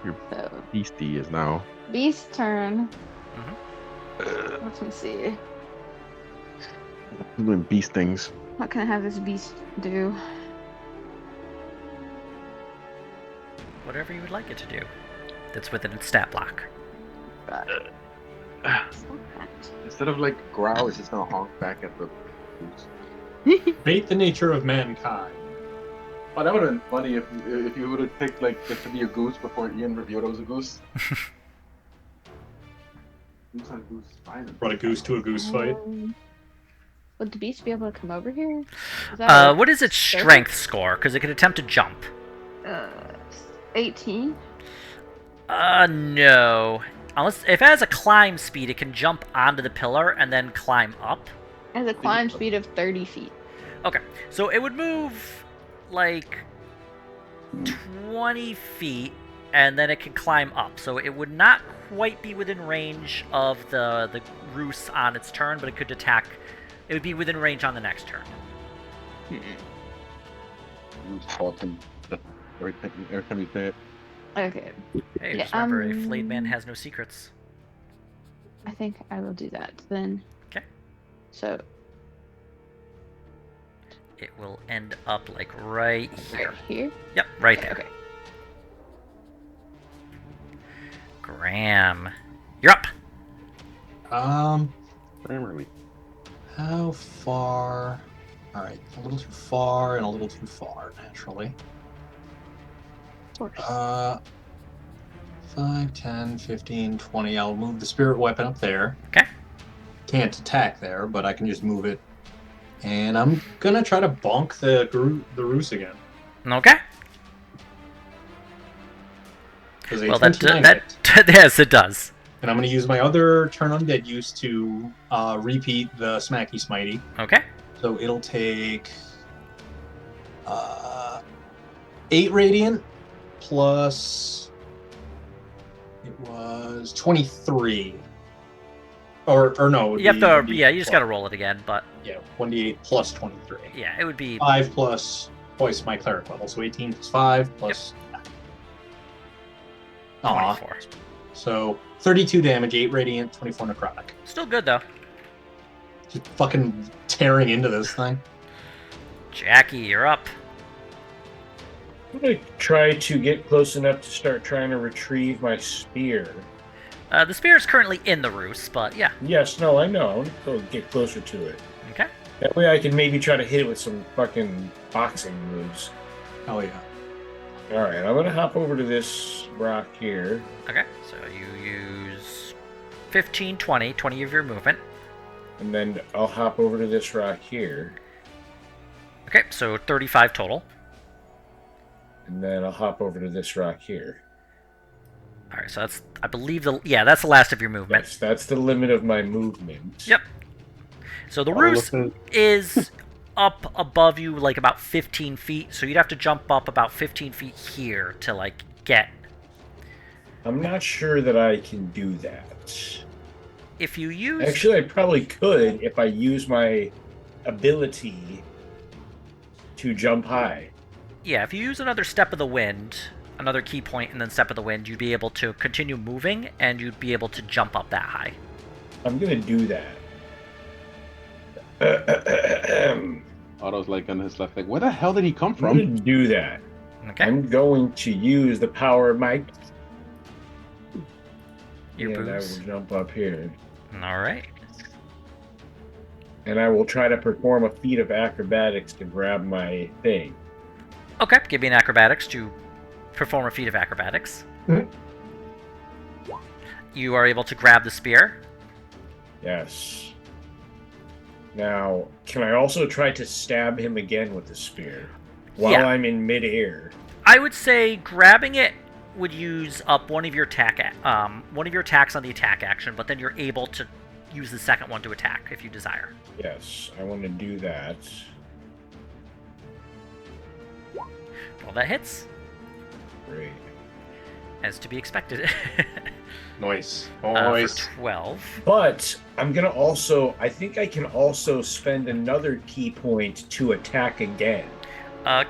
Your So, beastie is now. Beast's turn. Mm-hmm. Let me see. Doing beast things. What can I have this beast do? Whatever you would like it to do. That's within its stat block. Stop that. Instead of like growl, it's just gonna honk back at the boots. Bait the nature of mankind. Oh, that would have been funny if you would have picked like just to be a goose before Ian revealed it was a goose. Goose on goose is fine. Brought a goose to a goose fight. Would the beast be able to come over here? Is that What is its strength score? Because it can attempt to jump. 18? No. Unless if it has a climb speed, it can jump onto the pillar and then climb up. It has a climb speed of 30 feet. Okay, so it would move like 20 feet, and then it can climb up. So it would not quite be within range of the roost on its turn, but it could attack. It would be within range on the next turn. Every time you say it. Okay. Hey, Yeah, just remember, a flayed man has no secrets. I think I will do that then. Okay. So, It will end up like right here. right here? Yep, right there. Okay. Graham, you're up. Grammarly. How far? All right, a little too far and a little too far, naturally. Of course. 5, 10, 15, 20. I'll move the spirit weapon up there. Okay. Can't attack there, but I can just move it. And I'm gonna try to bonk the Roos again. Okay. Because a Well, that 29 hit. yes, it does. And I'm gonna use my other turn undead use to repeat the Smacky Smitey. Okay. So it'll take 8 radiant plus it was 23. Or no, it would You have be to. 1d8 Yeah, you just plus- gotta roll it again. But 1d8 plus 23. yeah, it would be 5 plus twice my cleric level, so 18 plus 5 plus. Aw. 24. So 32 damage, 8 radiant, 24 necrotic. Still good though. Just fucking tearing into this thing. Jackie, you're up. I'm gonna try to get close enough to start trying to retrieve my spear. The spear is currently in the roost, but yeah. Yes, no, I know. I want to get closer to it. Okay. That way I can maybe try to hit it with some fucking boxing moves. Hell yeah. Alright, I'm gonna hop over to this rock here. Okay. So you use 15, 20 of your movement. And then I'll hop over to this rock here. Okay, so 35 total. And then I'll hop over to this rock here. All right, so that's I believe that's the last of your movement. Yes, that's the limit of my movement. Yep. So the roost is up above you like about 15 feet, so you'd have to jump up about 15 feet here to like get. I'm not sure that I can do that. If you use Actually, I probably could if I use my ability to jump high. yeah, if you use another step of the wind, another key point, and then step of the wind, you'd be able to continue moving, and you'd be able to jump up that high. I'm gonna do that. Otto's like on his left, like, where the hell did he come I'm gonna from? do that. Okay. I'm going to use the power of my Your and I boots. will jump up here. All right. And I will try to perform a feat of acrobatics to grab my thing. Okay, give me an acrobatics to perform a feat of acrobatics. Mhm. You are able to grab the spear. Yes. Now, can I also try to stab him again with the spear while Yeah. I'm in midair? I would say grabbing it would use up one of your attacks on the attack action, but then you're able to use the second one to attack if you desire. Yes, I want to do that. Well, that hits, Great. as to be expected. Nice. For Nice. 12. But I'm gonna also. I think I can also spend another key point to attack again.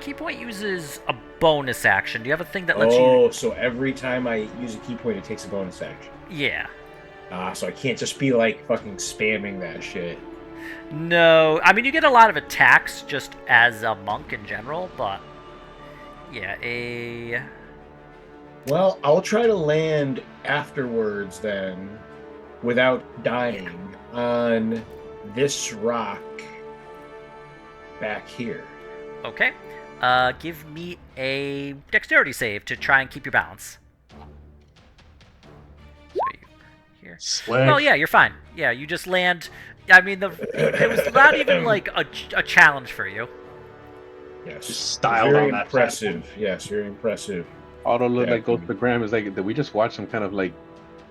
Key point uses a bonus action. Do you have a thing that lets you? Oh, so every time I use a key point, it takes a bonus action. Yeah. So I can't just be like fucking spamming that shit. No, I mean you get a lot of attacks just as a monk in general, but yeah, Well, I'll try to land afterwards then, without dying, on this rock back here. okay. Give me a dexterity save to try and keep your balance. So you here. Slick. Well, yeah, you're fine. Yeah, you just land. I mean, it was not even like a challenge for you. Yes. Just styled Very on that impressive. Yes, very impressive. Auto look Yeah. like goes to the gram is like, did we just watch some kind of like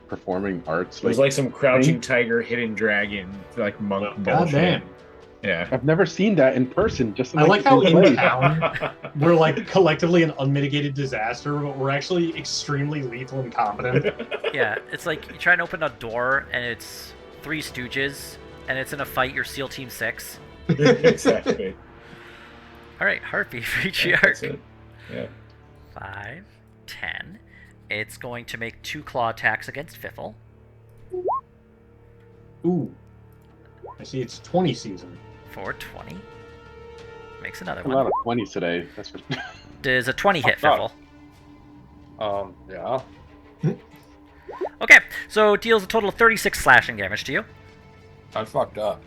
performing arts? It was like some crouching tiger, hidden dragon, like monk God bullshit. damn. Yeah. I've never seen that in person. Just in, I like how in play. town we're like collectively an unmitigated disaster, but we're actually extremely lethal and competent. Yeah, it's like you try and open a door and it's Three Stooges, and it's in a fight. You're SEAL Team 6. Exactly. All right, Harpy, That's matriarch. it. Yeah. 5, 10. It's going to make 2 claw attacks against Fiffle. Ooh. I see it's 20 season. For 20. Makes another A lot one. of 20s today. That's for Does a 20 hit, Oh. Fiffle? Yeah. Okay, so it deals a total of 36 slashing damage to you. I fucked up.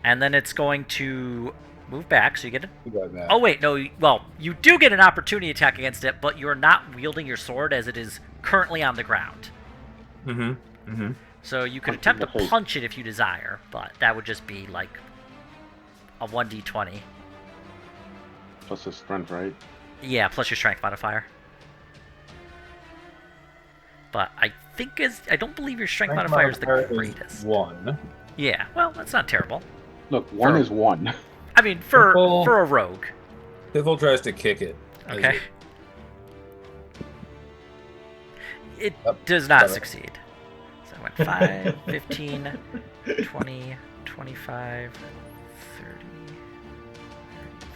And then it's going to move back, so you get it. You got that. Oh, wait, no. Well, you do get an opportunity attack against it, but you're not wielding your sword as it is currently on the ground. Mm-hmm. Mm-hmm. So you could Punch attempt in to the face. punch it if you desire, but that would just be like a 1d20. plus his strength, right? Yeah, plus your strength modifier. But I don't believe your strength modifier is the greatest. 1. Yeah, well, that's not terrible. Look, one For- is one. I mean, for Simple. a rogue. Piffle tries to kick it. as Okay. It Yep, does not got it. succeed. So I went 5, 15, 20, 25, 30,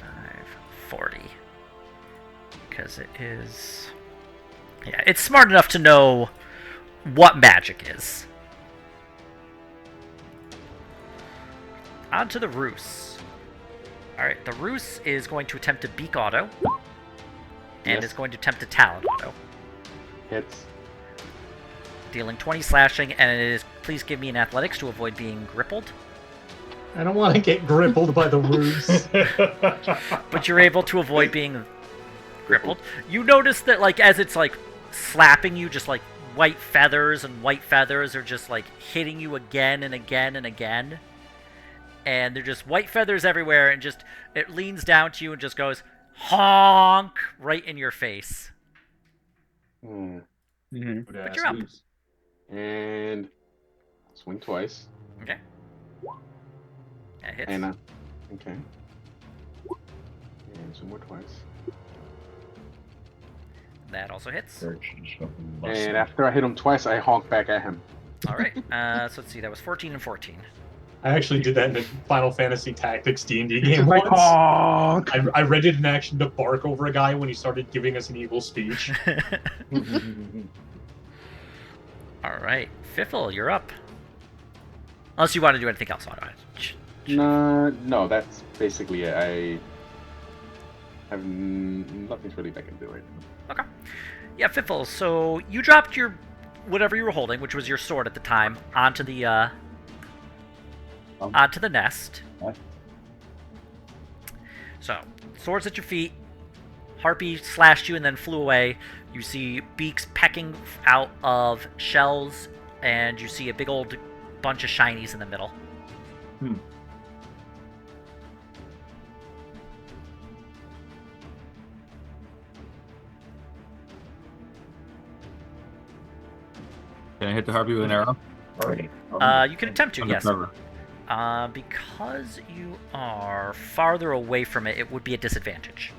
35, 40. Because it is... Yeah, it's smart enough to know what magic is. On to the Roos. Alright, the Roos is going to attempt to Beak Auto. And Yes. is going to attempt to Talon Auto. Hits. Dealing 20 slashing, and it is... Please give me an athletics to avoid being grippled. I don't want to get grippled by the roots. But you're able to avoid being grippled. You notice that, like, as it's, like, slapping you, just, like, white feathers are just, like, hitting you again and again and again. And they're just white feathers everywhere, and just... It leans down to you and just goes, honk, right in your face. Hmm. Mm-hmm. But you're up. And swing twice. Okay. That hits. And okay. And swing more twice. That also hits. And after I hit him twice, I honk back at him. Alright, so let's see, that was 14 and 14. I actually did that in a Final Fantasy Tactics D&D game Like, once. honk! I read it in action to bark over a guy when he started giving us an evil speech. Alright, Fiffle, you're up. Unless you want to do anything else on it. No, that's basically it. I have nothing's really that I can do right now. Okay. Yeah, Fiffle, so you dropped your whatever you were holding, which was your sword at the time, onto the onto the nest. What? So, swords at your feet. Harpy slashed you and then flew away. You see beaks pecking out of shells, and you see a big old bunch of shinies in the middle. Can I hit the harpy with an arrow? You can attempt to, yes. Undercover. Because you are farther away from it, it would be a disadvantage.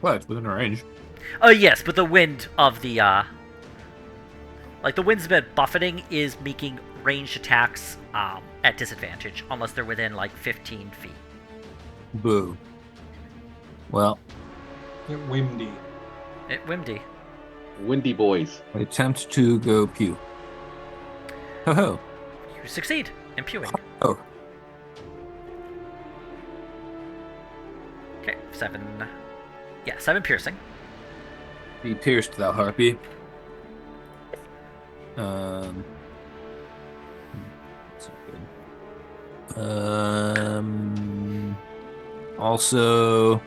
Well, it's within range. Oh, yes, but the wind of the, like, the wind's been buffeting is making ranged attacks, at disadvantage, unless they're within, like, 15 feet. Boo. Well, Windy. Windy. Windy boys. I attempt to go pew. Ho ho. You succeed in pewing. Oh. Okay, 7. Yeah, 7 piercing. Be pierced, thou harpy. That's not good. Also, I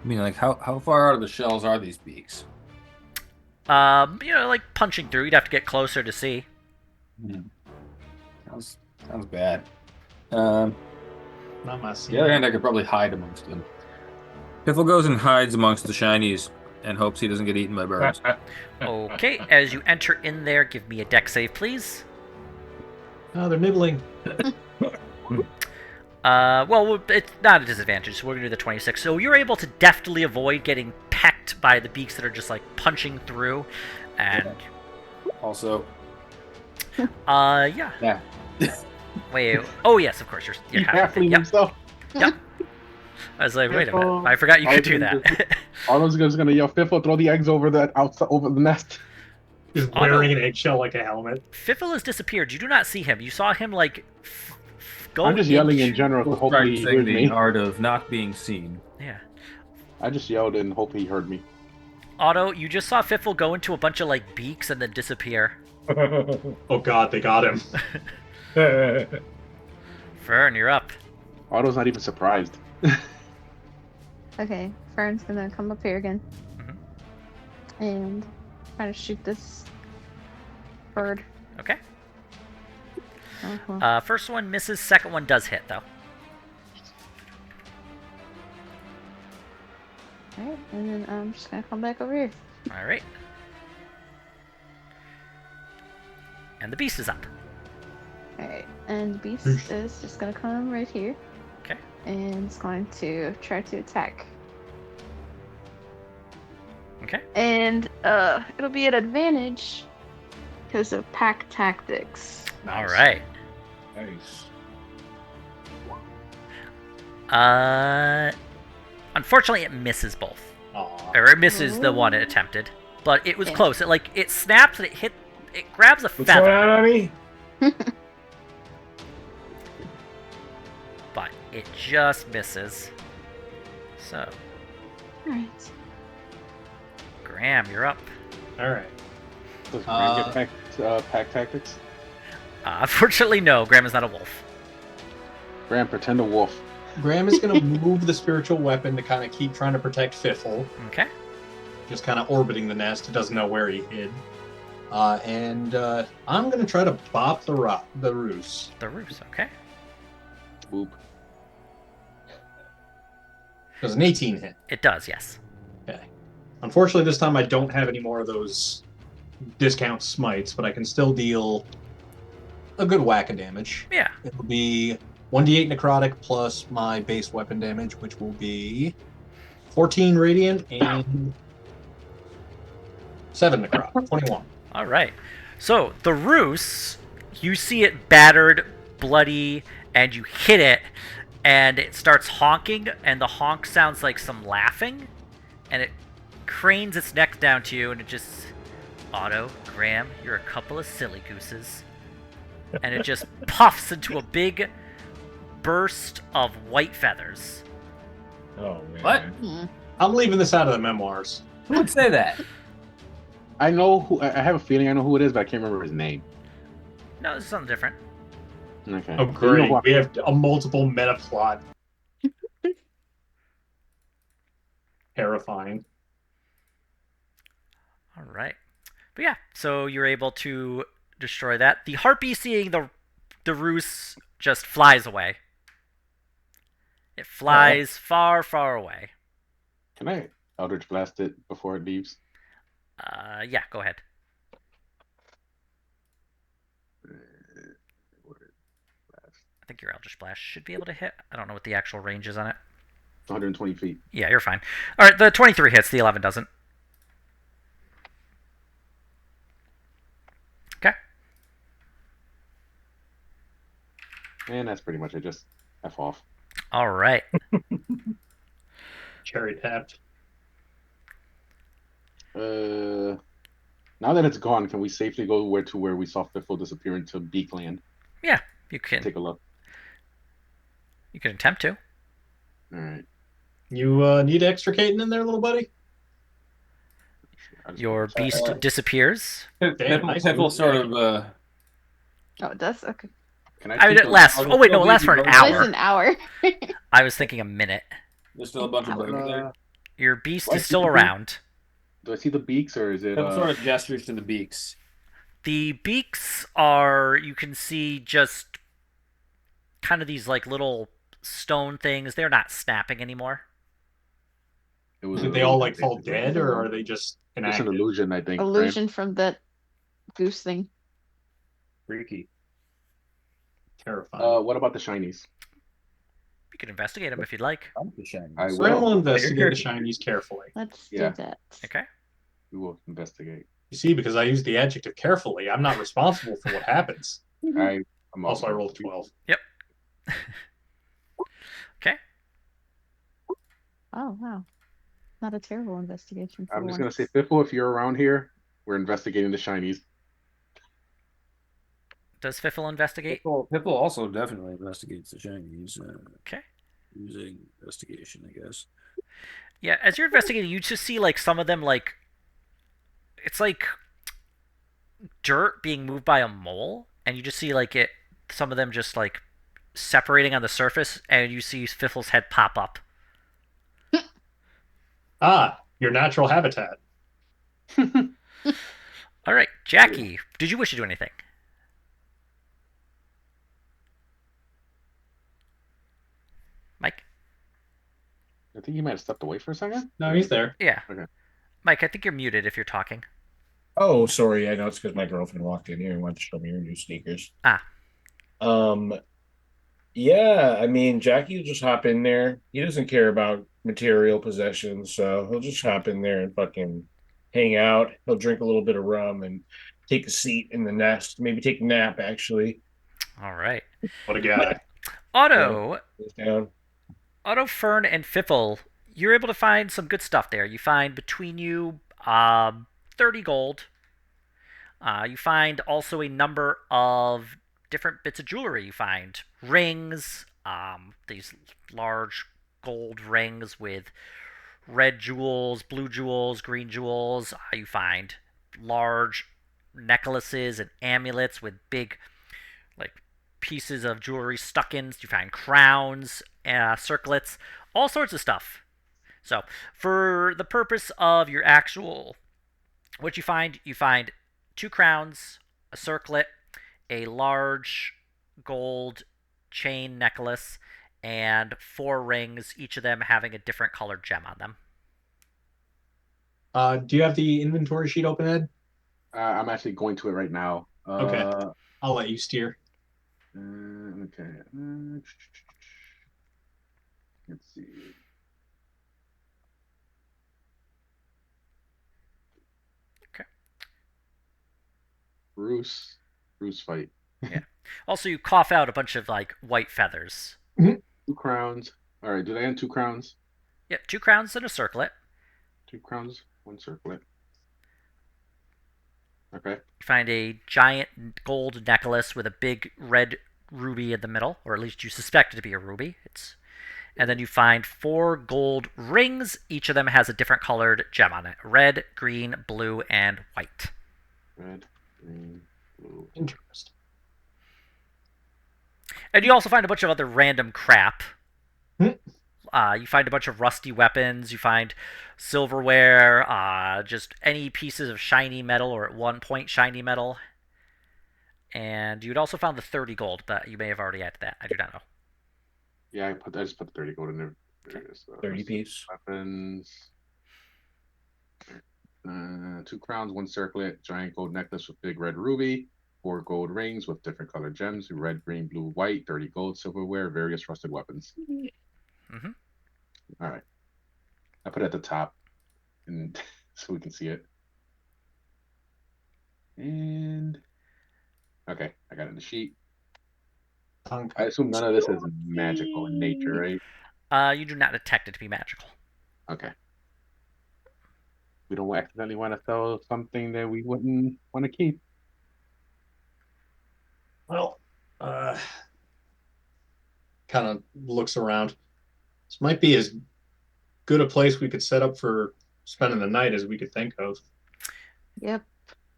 mean, like, how far out of the shells are these beaks? Like punching through, you'd have to get closer to see. Sounds bad. Not my The other hand, I could probably hide amongst them. Piffle goes and hides amongst the shinies and hopes he doesn't get eaten by birds. Okay, as you enter in there, give me a deck save, please. Oh, they're nibbling. Well, it's not a disadvantage, so we're gonna do the 26. So you're able to deftly avoid getting pecked by the beaks that are just like punching through, and Also, yeah. yeah. Wait. Oh yes, of course you're halfway. Halfling Yep. himself. Yep. I was like, wait a minute, I forgot you could do that. Arnold's just gonna yell, Fiffle, throw the eggs over the nest. Just Oh, wearing no. an eggshell like a helmet. Fiffle has disappeared. You do not see him. You saw him like go. I'm just yelling in into- general. Hopefully he heard Practicing me. the art of not being seen. Yeah. I just yelled and hope he heard me. Otto, you just saw Fiffle go into a bunch of like beaks and then disappear. Oh god, they got him. Fern, you're up. Otto's not even surprised. Okay, Fern's gonna come up here again. Mhm. And try to shoot this bird. Okay. Uh-huh. First one misses. Second one does hit though. Alright, and then I'm just gonna come back over here. All right. And the beast is up. Alright, and the beast is just gonna come right here. Okay. And it's going to try to attack. Okay. And it'll be an advantage because of pack tactics. All right. Nice. Unfortunately, it misses both, Aw. or it misses the one it attempted. But it was Yeah. close. It snaps and it grabs a What's going feather, on, Ami? but it just misses. So, Alright. Graham, you're up. Alright. Does Graham get pack tactics? Unfortunately, no. Graham is not a wolf. Graham, pretend a wolf. Graham is going to move the spiritual weapon to kind of keep trying to protect Fiffle. Okay. Just kind of orbiting the nest. He doesn't know where he hid. And I'm going to try to bop the roost. The ruse. Okay. Boop. Does an 18 hit? It does. Yes. Okay. Unfortunately, this time I don't have any more of those discount smites, but I can still deal a good whack of damage. Yeah. It'll be 1d8 necrotic plus my base weapon damage, which will be 14 radiant and 7 necrotic, 21. All right. So the ruse, you see it battered, bloody, and you hit it, and it starts honking, and the honk sounds like some laughing, and it cranes its neck down to you, and it just, Otto, Graham, you're a couple of silly gooses, and it just puffs into a big burst of white feathers. Oh man. What? Hmm. I'm leaving this out of the memoirs. Who would say that? I know who. I have a feeling I know who it is, but I can't remember his name. No, this is something different. Okay. Oh, So you know who great. We have a multiple meta plot. Terrifying. All right. But yeah, so you're able to destroy that. The harpy, seeing the ruse, just flies away. It flies far, far away. Can I Eldritch Blast it before it leaves? Yeah, go ahead. I think your Eldritch Blast should be able to hit. I don't know what the actual range is on it. 120 feet. Yeah, you're fine. All right, the 23 hits, the 11 doesn't. Okay. And that's pretty much it. Just F off. All right. Cherry tapped. Now that it's gone, can we safely go where we saw Fiffle disappear into Beakland? Yeah, you can. Take a look. You can attempt to. All right. You need extricating in there, little buddy? Your check. beast disappears. Damn, nice Piffle move. sort of. Oh, it does? Okay. Can I I mean, take it a- lasts. Oh wait, no, it lasts for an Oh, it's hour. an hour. I was thinking a minute. There's still a bunch of bugs there. Your beast Why is still keep it? around. Do I see the beaks or is it? Piffle sort of gestures to the beaks. The beaks are, you can see, just kind of these like little stone things. They're not snapping anymore. It was Did an they all illusion, like fall basically. dead, or are they just It's an inactive? illusion, I think. Illusion from that goose thing. Freaky. Terrifying. Right? What about the shinies? You can investigate them if you'd like. I Ren will will. investigate the shinies carefully. Let's Yeah. do that. Okay. We will investigate. You see, because I used the adjective carefully, I'm not responsible for what happens. I'm Also, I rolled 12. Okay. Oh, wow. Not a terrible investigation. For I'm just gonna once. say, Fiffle, if you're around here, we're investigating the shinies. Does Fiffle investigate? Piffle also definitely investigates the shinies. Okay. Using investigation, I guess. Yeah, as you're investigating, you just see like some of them like it's like dirt being moved by a mole, and you just see like some of them just like separating on the surface, and you see Fiffle's head pop up. Ah, your natural habitat. All right, Jackie, did you wish to do anything? Mike? I think he might have stepped away for a second. No, he's there. Yeah. Okay. Mike, I think you're muted if you're talking. Oh, sorry. I know it's because my girlfriend walked in here and wanted to show me her new sneakers. Ah. Yeah, I mean, Jackie will just hop in there. He doesn't care about material possessions, so he'll just hop in there and fucking hang out. He'll drink a little bit of rum and take a seat in the nest, maybe take a nap, actually. All right. What a guy. Otto, Goes down. Otto, Fern, and Fiffle, you're able to find some good stuff there. You find between you 30 gold. You find also a number of different bits of jewelry. You find rings, these large gold rings with red jewels, blue jewels, green jewels. You find large necklaces and amulets with big, like, pieces of jewelry stuck in. You find crowns, circlets, all sorts of stuff. So, for the purpose of your actual, what you find 2 crowns, a circlet, a large gold chain necklace, and 4 rings, each of them having a different colored gem on them. Do you have the inventory sheet open, Ed? I'm actually going to it right now. Okay. I'll let you steer. Okay. Let's see. Okay. Bruce fight. Yeah. Also, you cough out a bunch of like white feathers. 2 crowns. All right. Did I end 2 crowns? Yep, 2 crowns and a circlet. 2 crowns, 1 circlet. Okay. You find a giant gold necklace with a big red ruby in the middle, or at least you suspect it to be a ruby. And then you find 4 gold rings. Each of them has a different colored gem on it: red, green, blue, and white. Red, green, blue. Interesting. And you also find a bunch of other random crap. Hmm. You find a bunch of rusty weapons. You find silverware, just any pieces of shiny metal or at one point shiny metal. And you'd also found the 30 gold, but you may have already added that. I do not know. Yeah, I just put the 30 gold in there. There Okay. it is. 30 piece. Weapons. 2 crowns, 1 circlet, giant gold necklace with big red ruby, 4 gold rings with different colored gems: red, green, blue, white, 30 gold silverware, various rusted weapons. Mm-hmm. All right. I put it at the top and so we can see it. And okay, I got it in the sheet. I assume none of this is magical in nature, right? You do not detect it to be magical. Okay. We don't accidentally want to sell something that we wouldn't want to keep. Well, kind of looks around. This might be as good a place we could set up for spending the night as we could think of. Yep.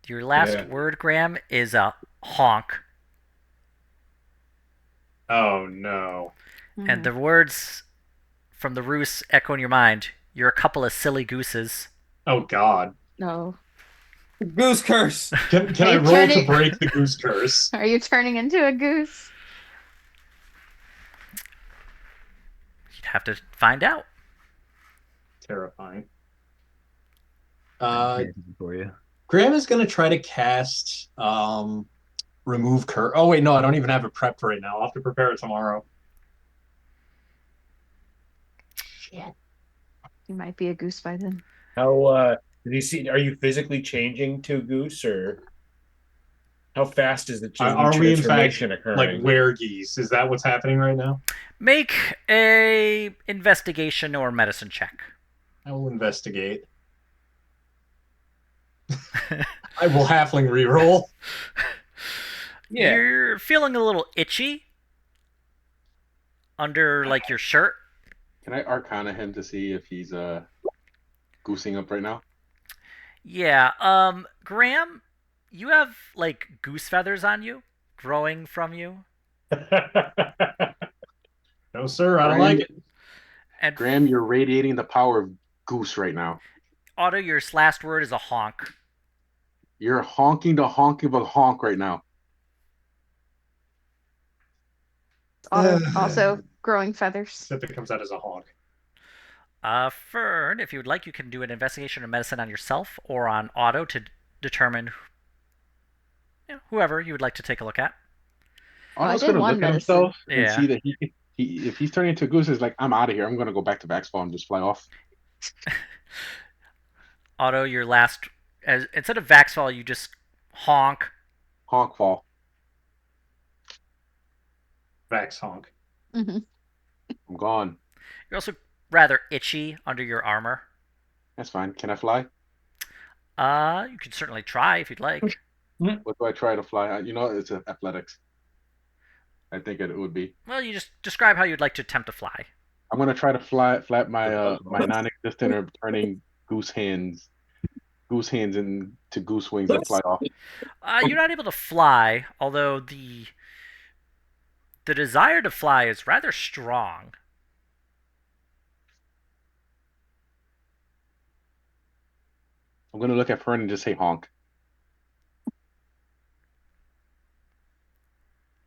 Your last Yeah. word, Graham, is a honk. Oh no. And the words from the roost echo in your mind: "You're a couple of silly gooses." Oh God. No. Goose curse. Can Are I you roll to turning? break the goose curse? Are you turning into a goose? You'd have to find out. Terrifying. I'm for you. Graham is gonna try to cast remove curse. Oh wait, no, I don't even have it prepped right now. I'll have to prepare it tomorrow. Shit. You might be a goose by then. How did you see? Are you physically changing to a goose, or how fast is the Are we in fact transformation like occurring? were-geese? Is that what's happening right now? Make a investigation or medicine check. I will investigate. I will halfling reroll. Yeah. You're feeling a little itchy under like your shirt. Can I arcana him to see if he's goosing up right now? Yeah. Graham, you have like goose feathers on you, growing from you, No, sir, I don't Graham, like it. and Graham, you're radiating the power of goose right now. Otto, your last word is a honk. You're honking the honking of a honk right now. Also growing feathers. Except it comes out as a honk. Fern, if you would like, you can do an investigation or medicine on yourself or on Otto to determine whoever you would like to take a look at. Well, I Otto's did gonna one look at medicine. himself and Yeah. see that if he's turning into a goose, is like, I'm out of here. I'm gonna go back to Vaxfall and just fly off. Otto, your last, instead of Vaxfall, you just honk. Honk fall. Vax honk. Mm-hmm. I'm gone. You're also rather itchy under your armor. That's fine. Can I fly? You can certainly try if you'd like. What do I try to fly? It's athletics. I think it would be. Well, you just describe how you'd like to attempt to fly. I'm gonna try to flap my non-existent or turning goose hands into goose wings and fly off. You're not able to fly, although the desire to fly is rather strong. I'm gonna look at Fern and just say honk.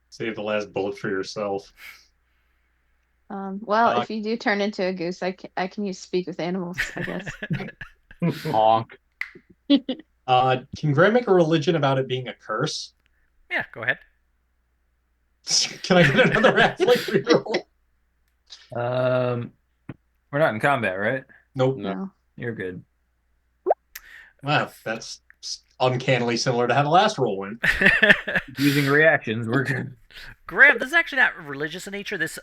Save the last bullet for yourself. Well, if you do turn into a goose, I can use speak with animals, I guess. Honk. Can Graham make a religion about it being a curse? Yeah, go ahead. Can I get another halfling reroll? We're not in combat, right? Nope. No. You're good. Wow, that's uncannily similar to how the last roll went. Using reactions, we're good. Graham, this is actually not religious in nature. This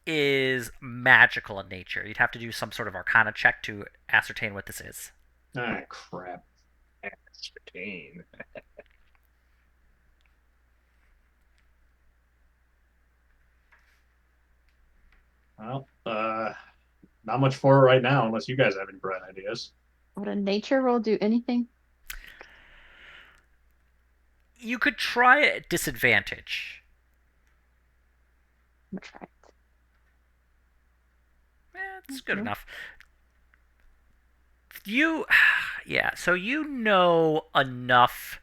is magical in nature. You'd have to do some sort of arcana check to ascertain what this is. Ah, crap. Aspartame. Well, not much for it right now, unless you guys have any bright ideas. Would a nature roll do anything? You could try it at disadvantage. I'm gonna try it. It's good No. enough. You, yeah, so you know enough,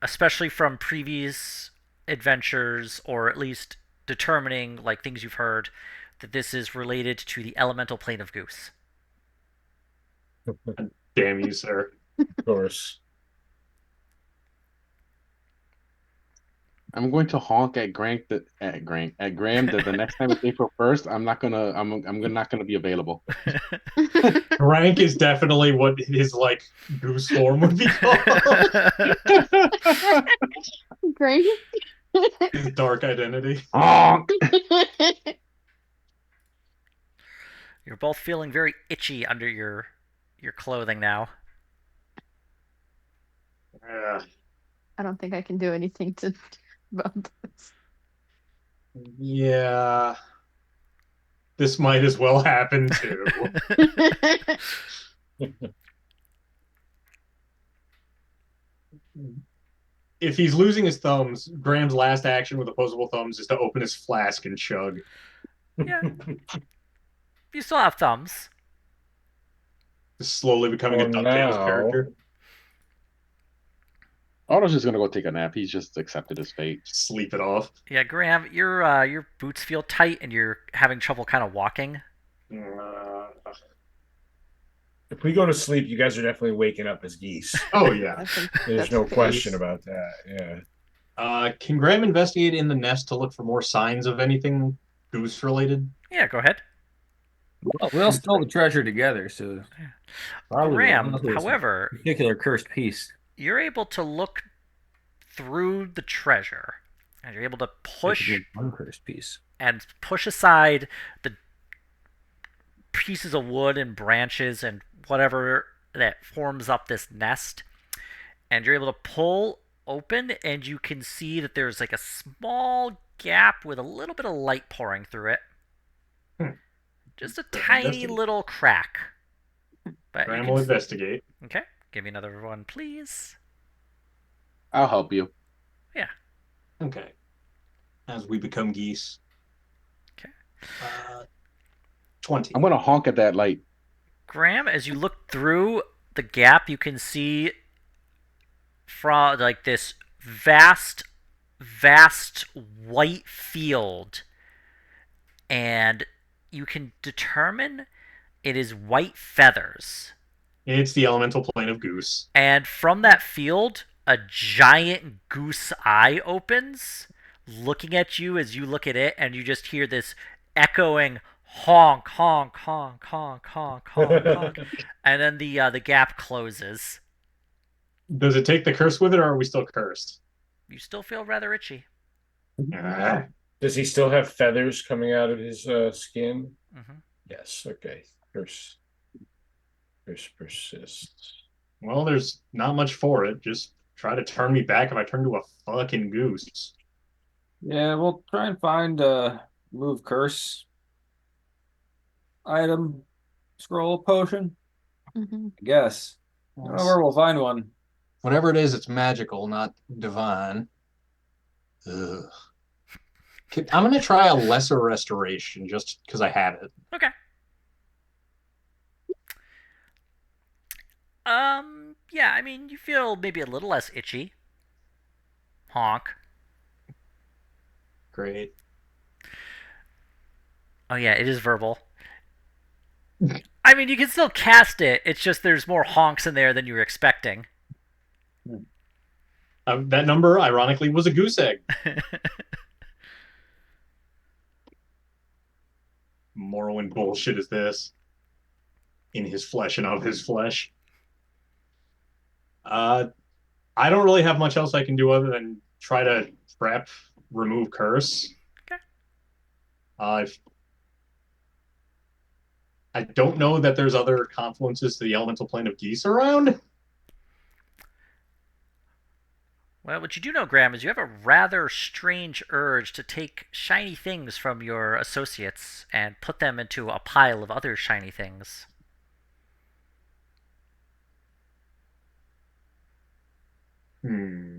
especially from previous adventures, or at least determining like things you've heard, that this is related to the elemental plane of Goose. Damn you, sir. Of course. I'm going to honk at Graham that the next time it's April 1st, I'm not gonna be available. Rank is definitely what his like goose form would be called. Great. His dark identity. Honk! You're both feeling very itchy under your clothing now. I don't think I can do anything to about this. Yeah. This might as well happen too. If he's losing his thumbs, Graham's last action with opposable thumbs is to open his flask and chug. Yeah. You still have thumbs. Slowly becoming a For DuckTales now. character. Otto's just gonna go take a nap. He's just accepted his fate. Sleep it off. Yeah, Graham, your boots feel tight and you're having trouble kind of walking. If we go to sleep, you guys are definitely waking up as geese. Oh yeah. I think There's that's no the question case. about that. Yeah. Can Graham investigate in the nest to look for more signs of anything goose related? Yeah, go ahead. Well, we all stole the treasure together, so probably Graham, one of those however, particular cursed piece. you're able to look through the treasure, and you're able to push One cursed piece. and push aside the pieces of wood and branches and whatever that forms up this nest, and you're able to pull open, and you can see that there's like a small gap with a little bit of light pouring through it. Just a tiny investigate. little crack. But Graham you will can... investigate. Okay, give me another one, please. I'll help you. Yeah. Okay. As we become geese. Okay. 20. I'm gonna honk at that light. Graham, as you look through the gap, you can see from like this vast, vast white field, and you can determine it is white feathers. It's the elemental plane of goose. And from that field, a giant goose eye opens, looking at you as you look at it, and you just hear this echoing honk, honk, honk, honk, honk, honk, honk, and then the gap closes. Does it take the curse with it, or are we still cursed? You still feel rather itchy. Ah, Does he still have feathers coming out of his skin? Mm-hmm. Yes. Okay. Curse persists. well, there's not much for it. Just try to turn me back if I turn to a fucking goose. Yeah, we'll try and find move curse item scroll potion. Mhm. I guess. I don't know where we'll find one. Whatever it is, it's magical, not divine. Ugh. I'm gonna try a lesser restoration just because I have it. Okay. Yeah, I mean, you feel maybe a little less itchy. Honk. Great. Oh yeah, it is verbal. I mean, you can still cast it. It's just there's more honks in there than you were expecting. That number, ironically, was a goose egg. Morrowind bullshit is this? In his flesh and of his flesh. I don't really have much else I can do other than try to prep, remove curse. Okay. I don't know that there's other confluences to the elemental plane of geese around. Well, what you do know, Graham, is you have a rather strange urge to take shiny things from your associates and put them into a pile of other shiny things. Hmm.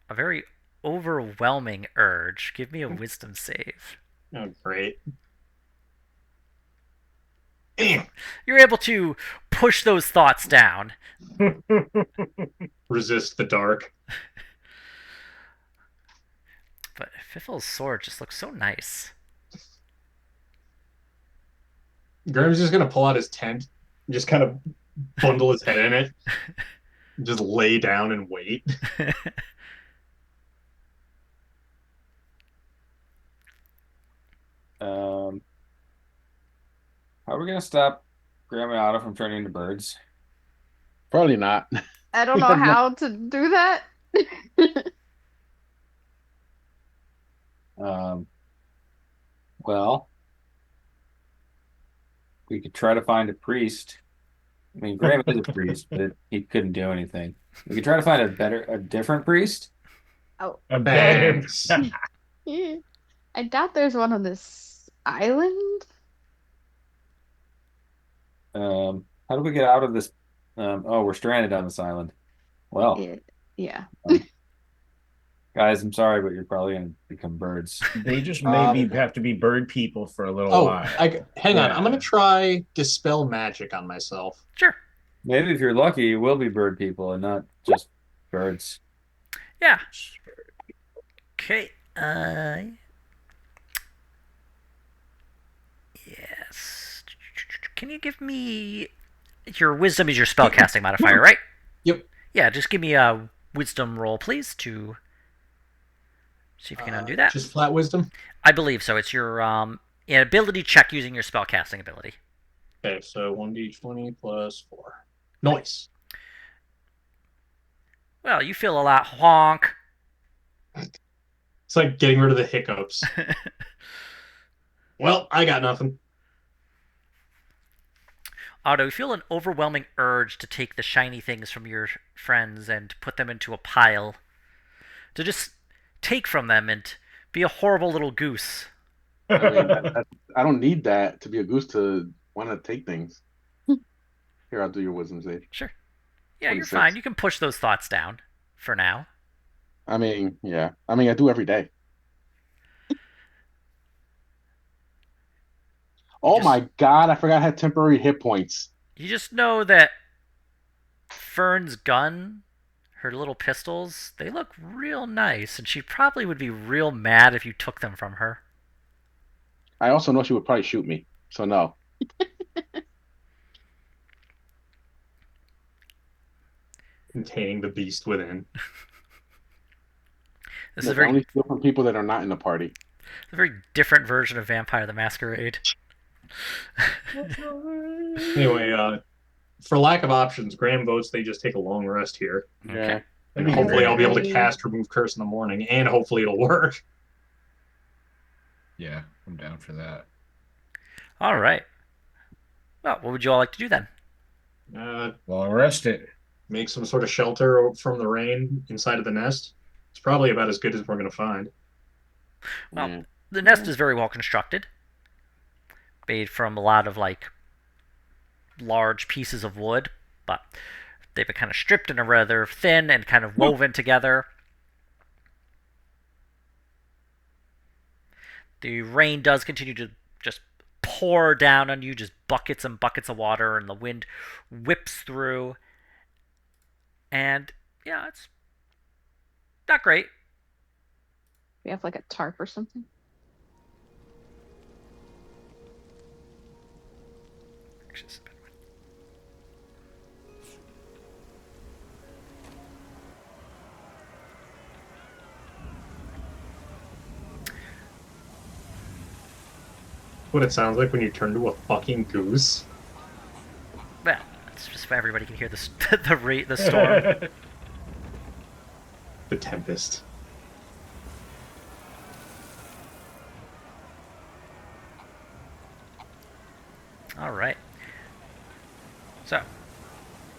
A very overwhelming urge. Give me a wisdom save. Oh, great. You're able to push those thoughts down. Resist the dark. But Fiffle's sword just looks so nice. Graham's just gonna pull out his tent, just kind of bundle his head in it, just lay down and wait. How are we gonna stop Grandma and Otto from turning into birds? Probably not. I don't He know doesn't have- how to do that. Um, well, we could try to find a priest. I mean, Graham is a priest, but he couldn't do anything. We could try to find a different priest. Oh, A better. Thanks. yeah. I doubt there's one on this island. How do we get out of this? Oh, we're stranded on this island. Well, Yeah. guys, I'm sorry, but you're probably gonna become birds. They just maybe have to be bird people for a little while. Hang on. Yeah. I'm gonna try dispel magic on myself. Sure. Maybe if you're lucky, you will be bird people and not just birds. Yeah. Okay. Yes. Can you give me your wisdom is your spellcasting modifier, right? Yep. Yeah, just give me a wisdom roll, please, to see if you can undo that. Just flat wisdom. I believe so. It's your an ability check using your spellcasting ability. Okay, so 1d20 plus 4. Nice. Well, you feel a lot honk. It's like getting rid of the hiccups. Well, I got nothing. Otto, you feel an overwhelming urge to take the shiny things from your friends and put them into a pile. To just take from them and be a horrible little goose. I mean, I don't need that to be a goose to want to take things. Here, I'll do your wisdom save. Sure. Yeah, you're 26. fine. You can push those thoughts down for now. I mean, yeah. I mean, I do every day. Oh my God, I forgot I had temporary hit points. You just know that Fern's gun, her little pistols, they look real nice, and she probably would be real mad if you took them from her. I also know she would probably shoot me, so no. Containing the beast within. This is Look, a very, I only steal from people that are not in the party. a very different version of Vampire the Masquerade. Anyway, for lack of options, Graham votes they just take a long rest here. Yeah. And hopefully I'll be able to cast Remove Curse in the morning, and hopefully it'll work. Yeah, I'm down for that. All right. Well, what would you all like to do then? Long rest it. Make some sort of shelter from the rain inside of the nest. It's probably about as good as we're going to find. Well, Yeah. the nest is very well constructed, made from a lot of large pieces of wood, but they've been kind of stripped and are rather thin and kind of woven together. The rain does continue to just pour down on you, just buckets and buckets of water, and the wind whips through. And yeah, it's not great. We have like a tarp or something. Actually, it's a bad one. What it sounds like when you turn to a fucking goose. Well, it's just so everybody can hear the the storm. The Tempest. All right. So,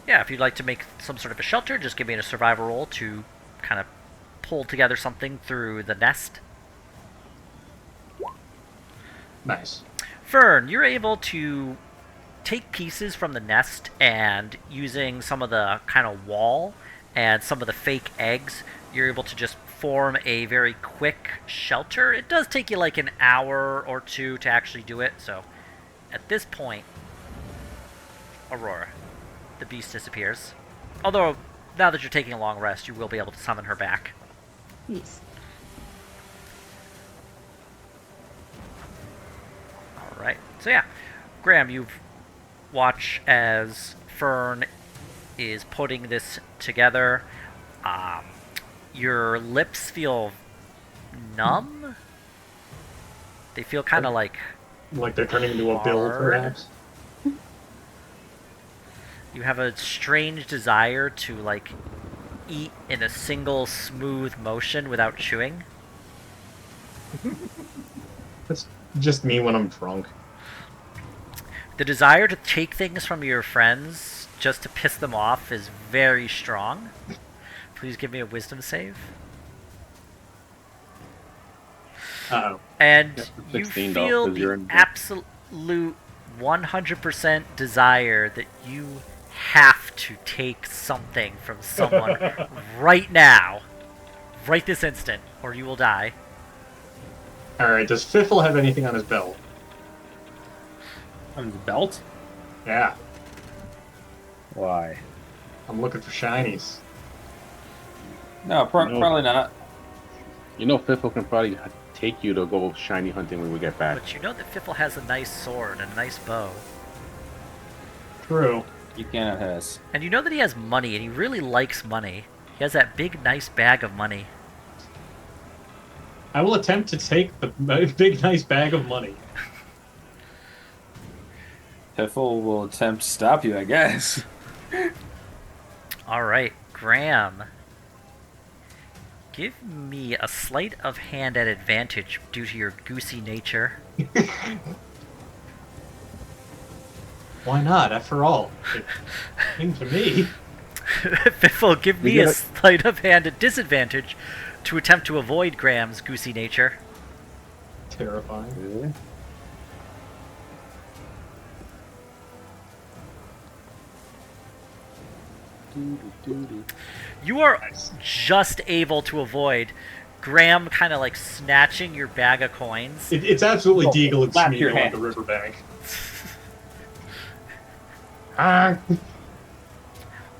Yeah, if you'd like to make some sort of a shelter, just give me a survival roll to kind of pull together something through the nest. Nice. Fern, you're able to take pieces from the nest and using some of the kind of wall and some of the fake eggs, you're able to just form a very quick shelter. It does take you like an hour or two to actually do it, so at this point, Aurora, the beast disappears. Although, now that you're taking a long rest, you will be able to summon her back. Yes. Alright, so yeah. Graham, you watch as Fern is putting this together. Your lips feel numb. They feel kind of like Like they're turning into a bill, hard. perhaps. You have a strange desire to like eat in a single smooth motion without chewing. That's just me when I'm drunk. The desire to take things from your friends just to piss them off is very strong. Please give me a wisdom save. Uh-oh. And Yeah, you 16 though, feel 'cause you're the in- absolute 100% desire that you have to take something from someone right now. Right this instant, or you will die. Alright, does Fiffle have anything on his belt? On the belt? Yeah, Why? I'm looking for shinies. No, No. probably not. You know, Fiffle can probably take you to go shiny hunting when we get back. But you know that Fiffle has a nice sword and a nice bow. True. You cannot has. And you know that he has money, and he really likes money. He has that big, nice bag of money. I will attempt to take the big, nice bag of money. Piffle will attempt to stop you, I guess. Alright, Graham. Give me a sleight of hand at advantage due to your goosey nature. Why not? After all, it came to me. Fiffle, give me You a gotta- sleight of hand at disadvantage to attempt to avoid Graham's goosey nature. Terrifying. Really? You are Nice. just able to avoid Graham kind of like snatching your bag of coins. It's absolutely Oh, Deagle and slap your Smeagol at hand. the riverbank. Ah,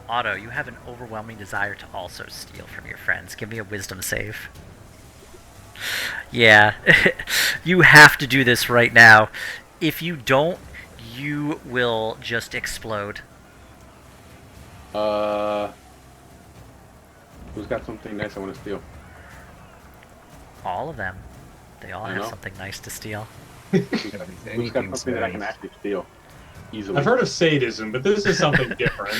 Otto, you have an overwhelming desire to also steal from your friends. Give me a wisdom save. Yeah, you have to do this right now. If you don't, you will just explode. Who's got something nice I want to steal? All of them. They all I have know. something nice to steal. Who's got Anything's something that I can nice. actually steal easily? I've heard of sadism, but this is something different.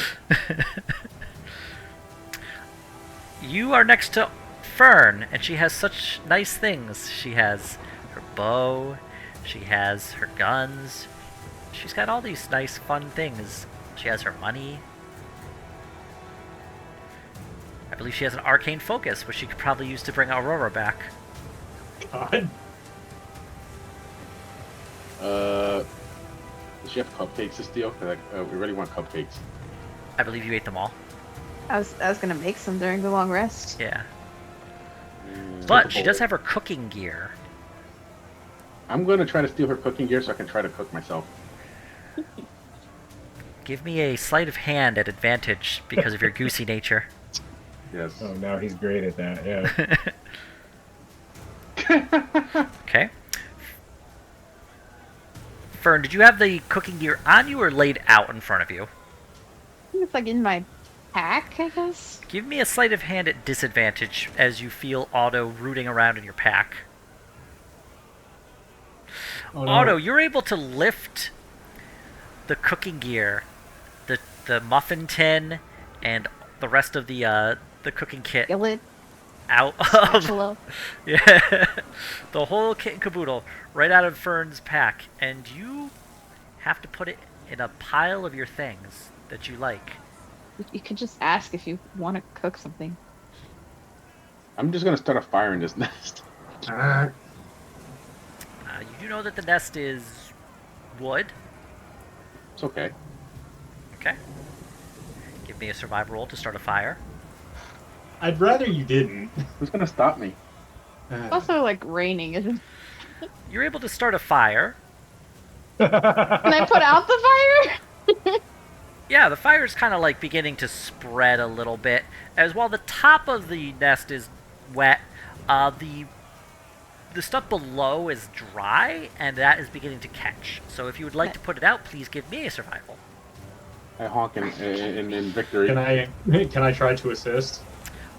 You are next to Fern, and she has such nice things. She has her bow, she has her guns, she's got all these nice, fun things. She has her money. I believe she has an arcane focus, which she could probably use to bring Aurora back. God. Does she have cupcakes to steal? 'Cause we really want cupcakes. I believe you ate them all. I was gonna make some during the long rest. Yeah. Mm, But she does have her cooking gear. I'm gonna try to steal her cooking gear so I can try to cook myself. Give me a sleight of hand at advantage because of your goosey nature. Yes. Oh, now he's great at that. Yeah. Okay. Fern, did you have the cooking gear on you or laid out in front of you? I think it's like in my pack, I guess. Give me a sleight of hand at disadvantage as you feel Otto rooting around in your pack. Oh, no. Otto, you're able to lift the cooking gear, the muffin tin, and the rest of the cooking kit Skillet, out of spatula. yeah, the whole kit and caboodle right out of Fern's pack, and you have to put it in a pile of your things that you like. You could just ask if you want to cook something. I'm just gonna start a fire in this nest. You do know that the nest is wood. It's okay. Okay. Give me a survival roll to start a fire. I'd rather you didn't. Who's gonna stop me? It's also like raining, isn't it? You're able to start a fire. Can I put out the fire? Yeah, the fire is kind of like beginning to spread a little bit. As while the top of the nest is wet, the stuff below is dry, and that is beginning to catch. So if you would like to put it out, please give me a survival. I honk in victory. Can I try to assist?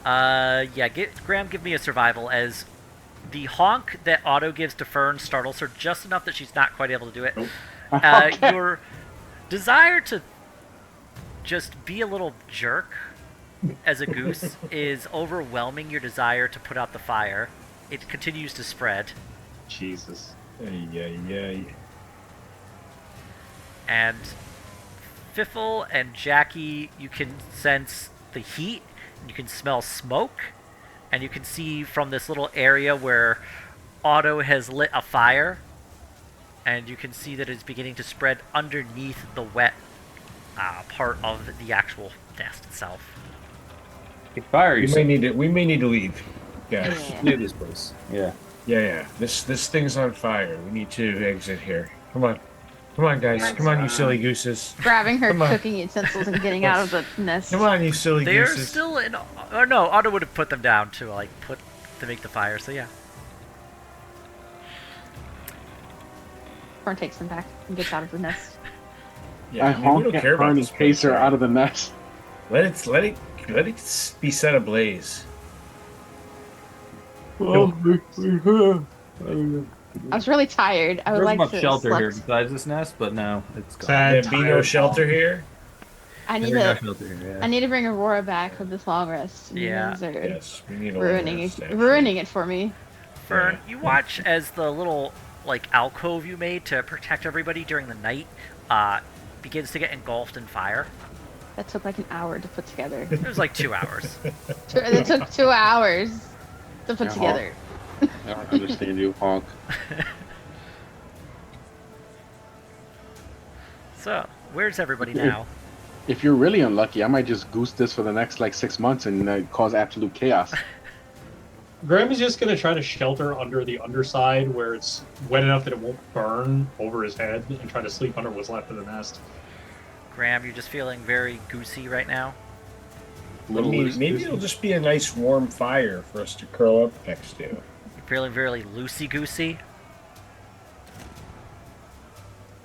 Yeah, Graham, give me a survival, as the honk that Otto gives to Fern startles her just enough that she's not quite able to do it. Nope. Okay. Your desire to just be a little jerk as a goose is overwhelming your desire to put out the fire. It continues to spread. Jesus. Ay. And Fiffle and Jackie, you can sense the heat, you can smell smoke, and you can see from this little area where Otto has lit a fire, and you can see that it's beginning to spread underneath the wet part of the actual nest itself. Fire, We may need to leave, guys. Yeah. leave this place. Yeah. Yeah. This thing's on fire. We need to exit here. Come on, guys. Come on, you silly gooses. Grabbing her Come on. cooking utensils and getting out of the nest. Come on, you silly They're gooses. still in. Or no, Otto would have put them down to make the fire. So yeah. Fern takes them back and gets out of the nest. Yeah, I I mean, we honk don't at care about Fern this and chase her place, out of the nest. Let it be set ablaze. I was really tired. I would There's like much to shelter slept. here besides this nest, but no, it's gone. Sad. There be no shelter here. I need There's no to. shelter here, I need to bring Aurora back for this long rest. You Yeah. guys are Yes, we need a ruining rest, it. actually. Ruining it for me. Fern, Yeah. you watch as the little alcove you made to protect everybody during the night begins to get engulfed in fire. That took like an hour to put together. It was 2 hours. It took 2 hours to put Yeah, together. I don't understand you, honk. So, where's everybody now? If you're really unlucky, I might just goose this for the next 6 months and cause absolute chaos. Graham is just gonna try to shelter under the underside where it's wet enough that it won't burn over his head and try to sleep under what's left of the nest. Graham, you're just feeling very goosey right now. Little loose Maybe goosey. it'll just be a nice warm fire for us to curl up next to. You're feeling very loosey-goosey.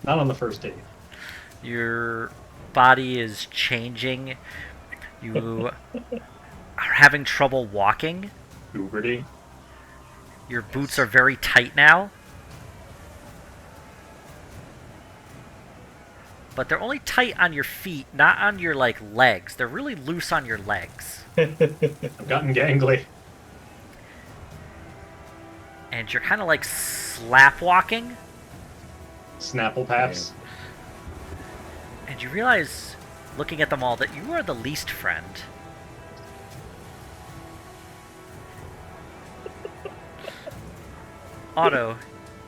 Not on the first date. Your body is changing. You are having trouble walking. Puberty. Your boots are very tight now. But they're only tight on your feet, not on your legs. They're really loose on your legs. I've gotten gangly. And you're kind of slap walking. Snapple paps. And you realize, looking at them all, that you are the least friend. Otto,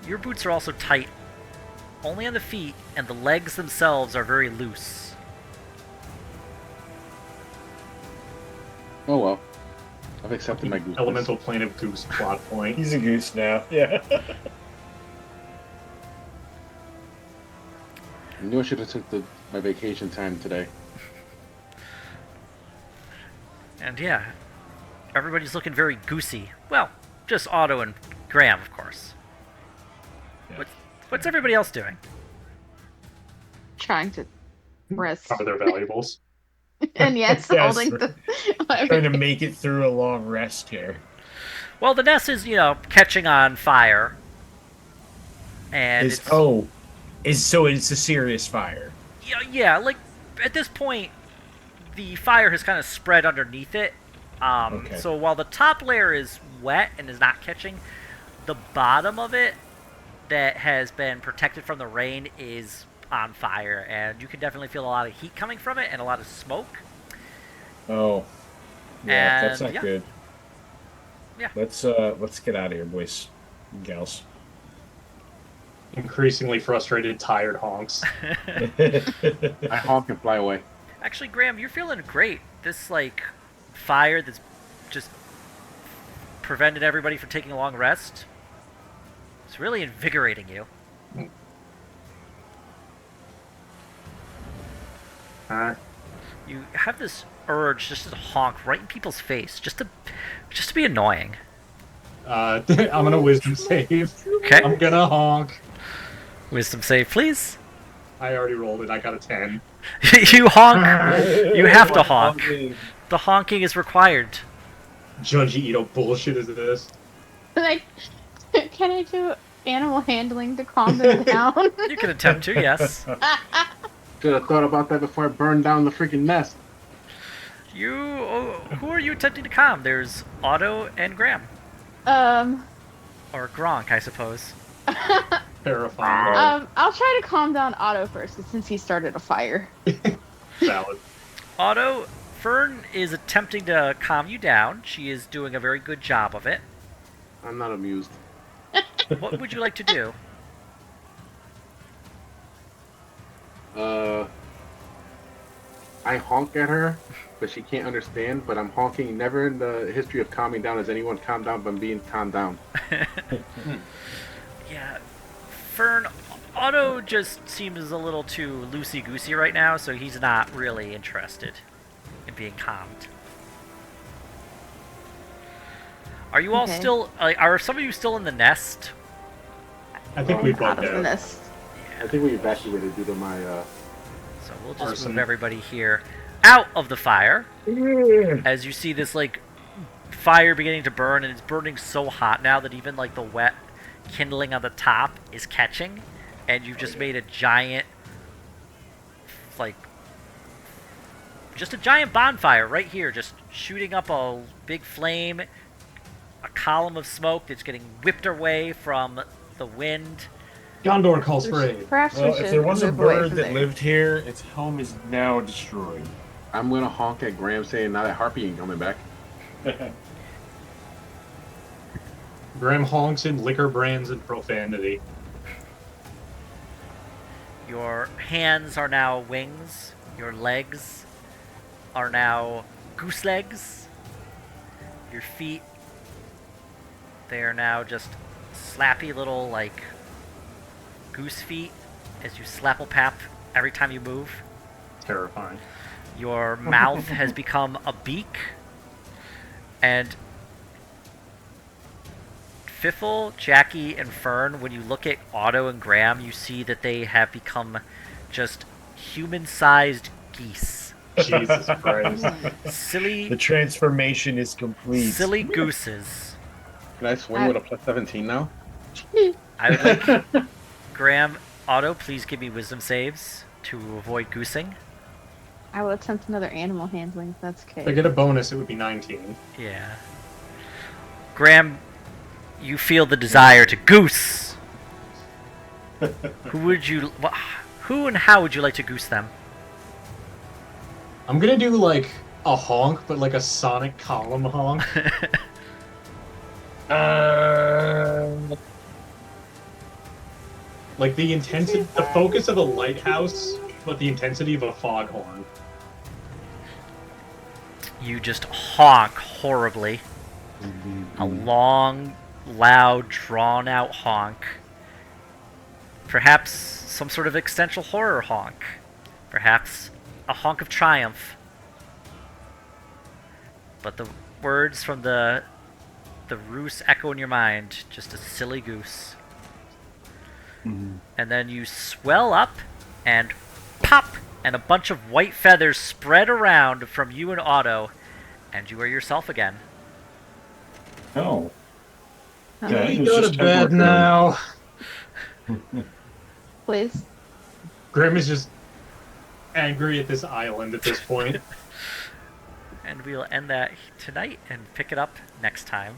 your boots are also tight, only on the feet, and the legs themselves are very loose. Oh well. I've accepted my goose. Elemental plane of goose plot point. He's a goose now. Yeah. I knew I should have took my vacation time today. And yeah, everybody's looking very goosey. Well, just Otto and Graham, of course. Yeah. What's everybody else doing? Trying to rest. Cover their valuables. And yes, Yes, holding we're the. Trying to make it through a long rest here. Well, the nest is, catching on fire. And It's a serious fire. yeah, at this point, the fire has kind of spread underneath it. Okay. So while the top layer is wet and is not catching, the bottom of it that has been protected from the rain is on fire, and you can definitely feel a lot of heat coming from it and a lot of smoke. Oh, yeah, that's And not yeah, good. yeah. Let's get out of here, boys and gals. Increasingly frustrated, tired honks. I honk and fly away. Actually, Graham, you're feeling great. This like fire that's just prevented everybody from taking a long rest. It's really invigorating you. Alright. You have this urge just to honk right in people's face, just to be annoying. I'm gonna wisdom save. Okay. I'm gonna honk. Wisdom save, please. I already rolled it. I got a 10. You honk. You have to honk. Honking. The honking is required. Judgy Ito bullshit is this? Like, can I do animal handling to calm them down? You can attempt to, yes. Should have thought about that before I burned down the freaking nest. You. Oh, who are you attempting to calm? There's Otto and Graham, or Gronk, I suppose. Terrifying. I'll try to calm down Otto first, since he started a fire. Valid. Otto, Fern is attempting to calm you down. She is doing a very good job of it. I'm not amused. What would you like to do? I honk at her, but she can't understand. But I'm honking. Never in the history of calming down has anyone calmed down by being calmed down. Yeah, Fern, Otto just seems a little too loosey-goosey right now, so he's not really interested in being calmed. Are you all Okay. still, are some of you still in the nest? I think we Out bugged of the out. nest. I think we evacuated due to my. So we'll just Arson. move everybody here out of the fire. As you see this, like, fire beginning to burn, and it's burning so hot now that even, like, the wet kindling on the top is catching, and you've just made a giant, like, just a giant bonfire right here, just shooting up a big flame, a column of smoke that's getting whipped away from the wind. Gondor calls for aid. Perhaps we Well, should if there was a move away bird from that there. lived here, its home is now destroyed. I'm gonna honk at Graham saying, "Now that Harpy ain't coming back." Graham honks in liquor brands and profanity. Your hands are now wings. Your legs are now goose legs. Your feet, they are now just slappy little, like, goose feet as you slapple-pap every time you move. Terrifying. Your mouth has become a beak. And Fiffle, Jackie, and Fern, when you look at Otto and Graham, you see that they have become just human-sized geese. Jesus Christ. Silly, The transformation is complete. silly gooses. Can I swing with a plus 17 now? I would like Graham, Otto, please give me wisdom saves to avoid goosing. I will attempt another animal handling if that's okay. If I get a bonus, it would be 19. Yeah. Graham, you feel the desire to goose. Who and how would you like to goose them? I'm gonna do like a honk, but like a sonic column honk. Like the intensity, the focus of a lighthouse, but the intensity of a foghorn. You just honk horribly. A long, loud, drawn-out honk. Perhaps some sort of existential horror honk. Perhaps a honk of triumph. But the words from the roost echo in your mind, just a silly goose. And then you swell up and pop, and a bunch of white feathers spread around from you and Otto, and you are yourself again. Oh. Yeah, it was Go just to bed temporary. now. Please. Grim is just angry at this island at this point. And we'll end that tonight and pick it up next time.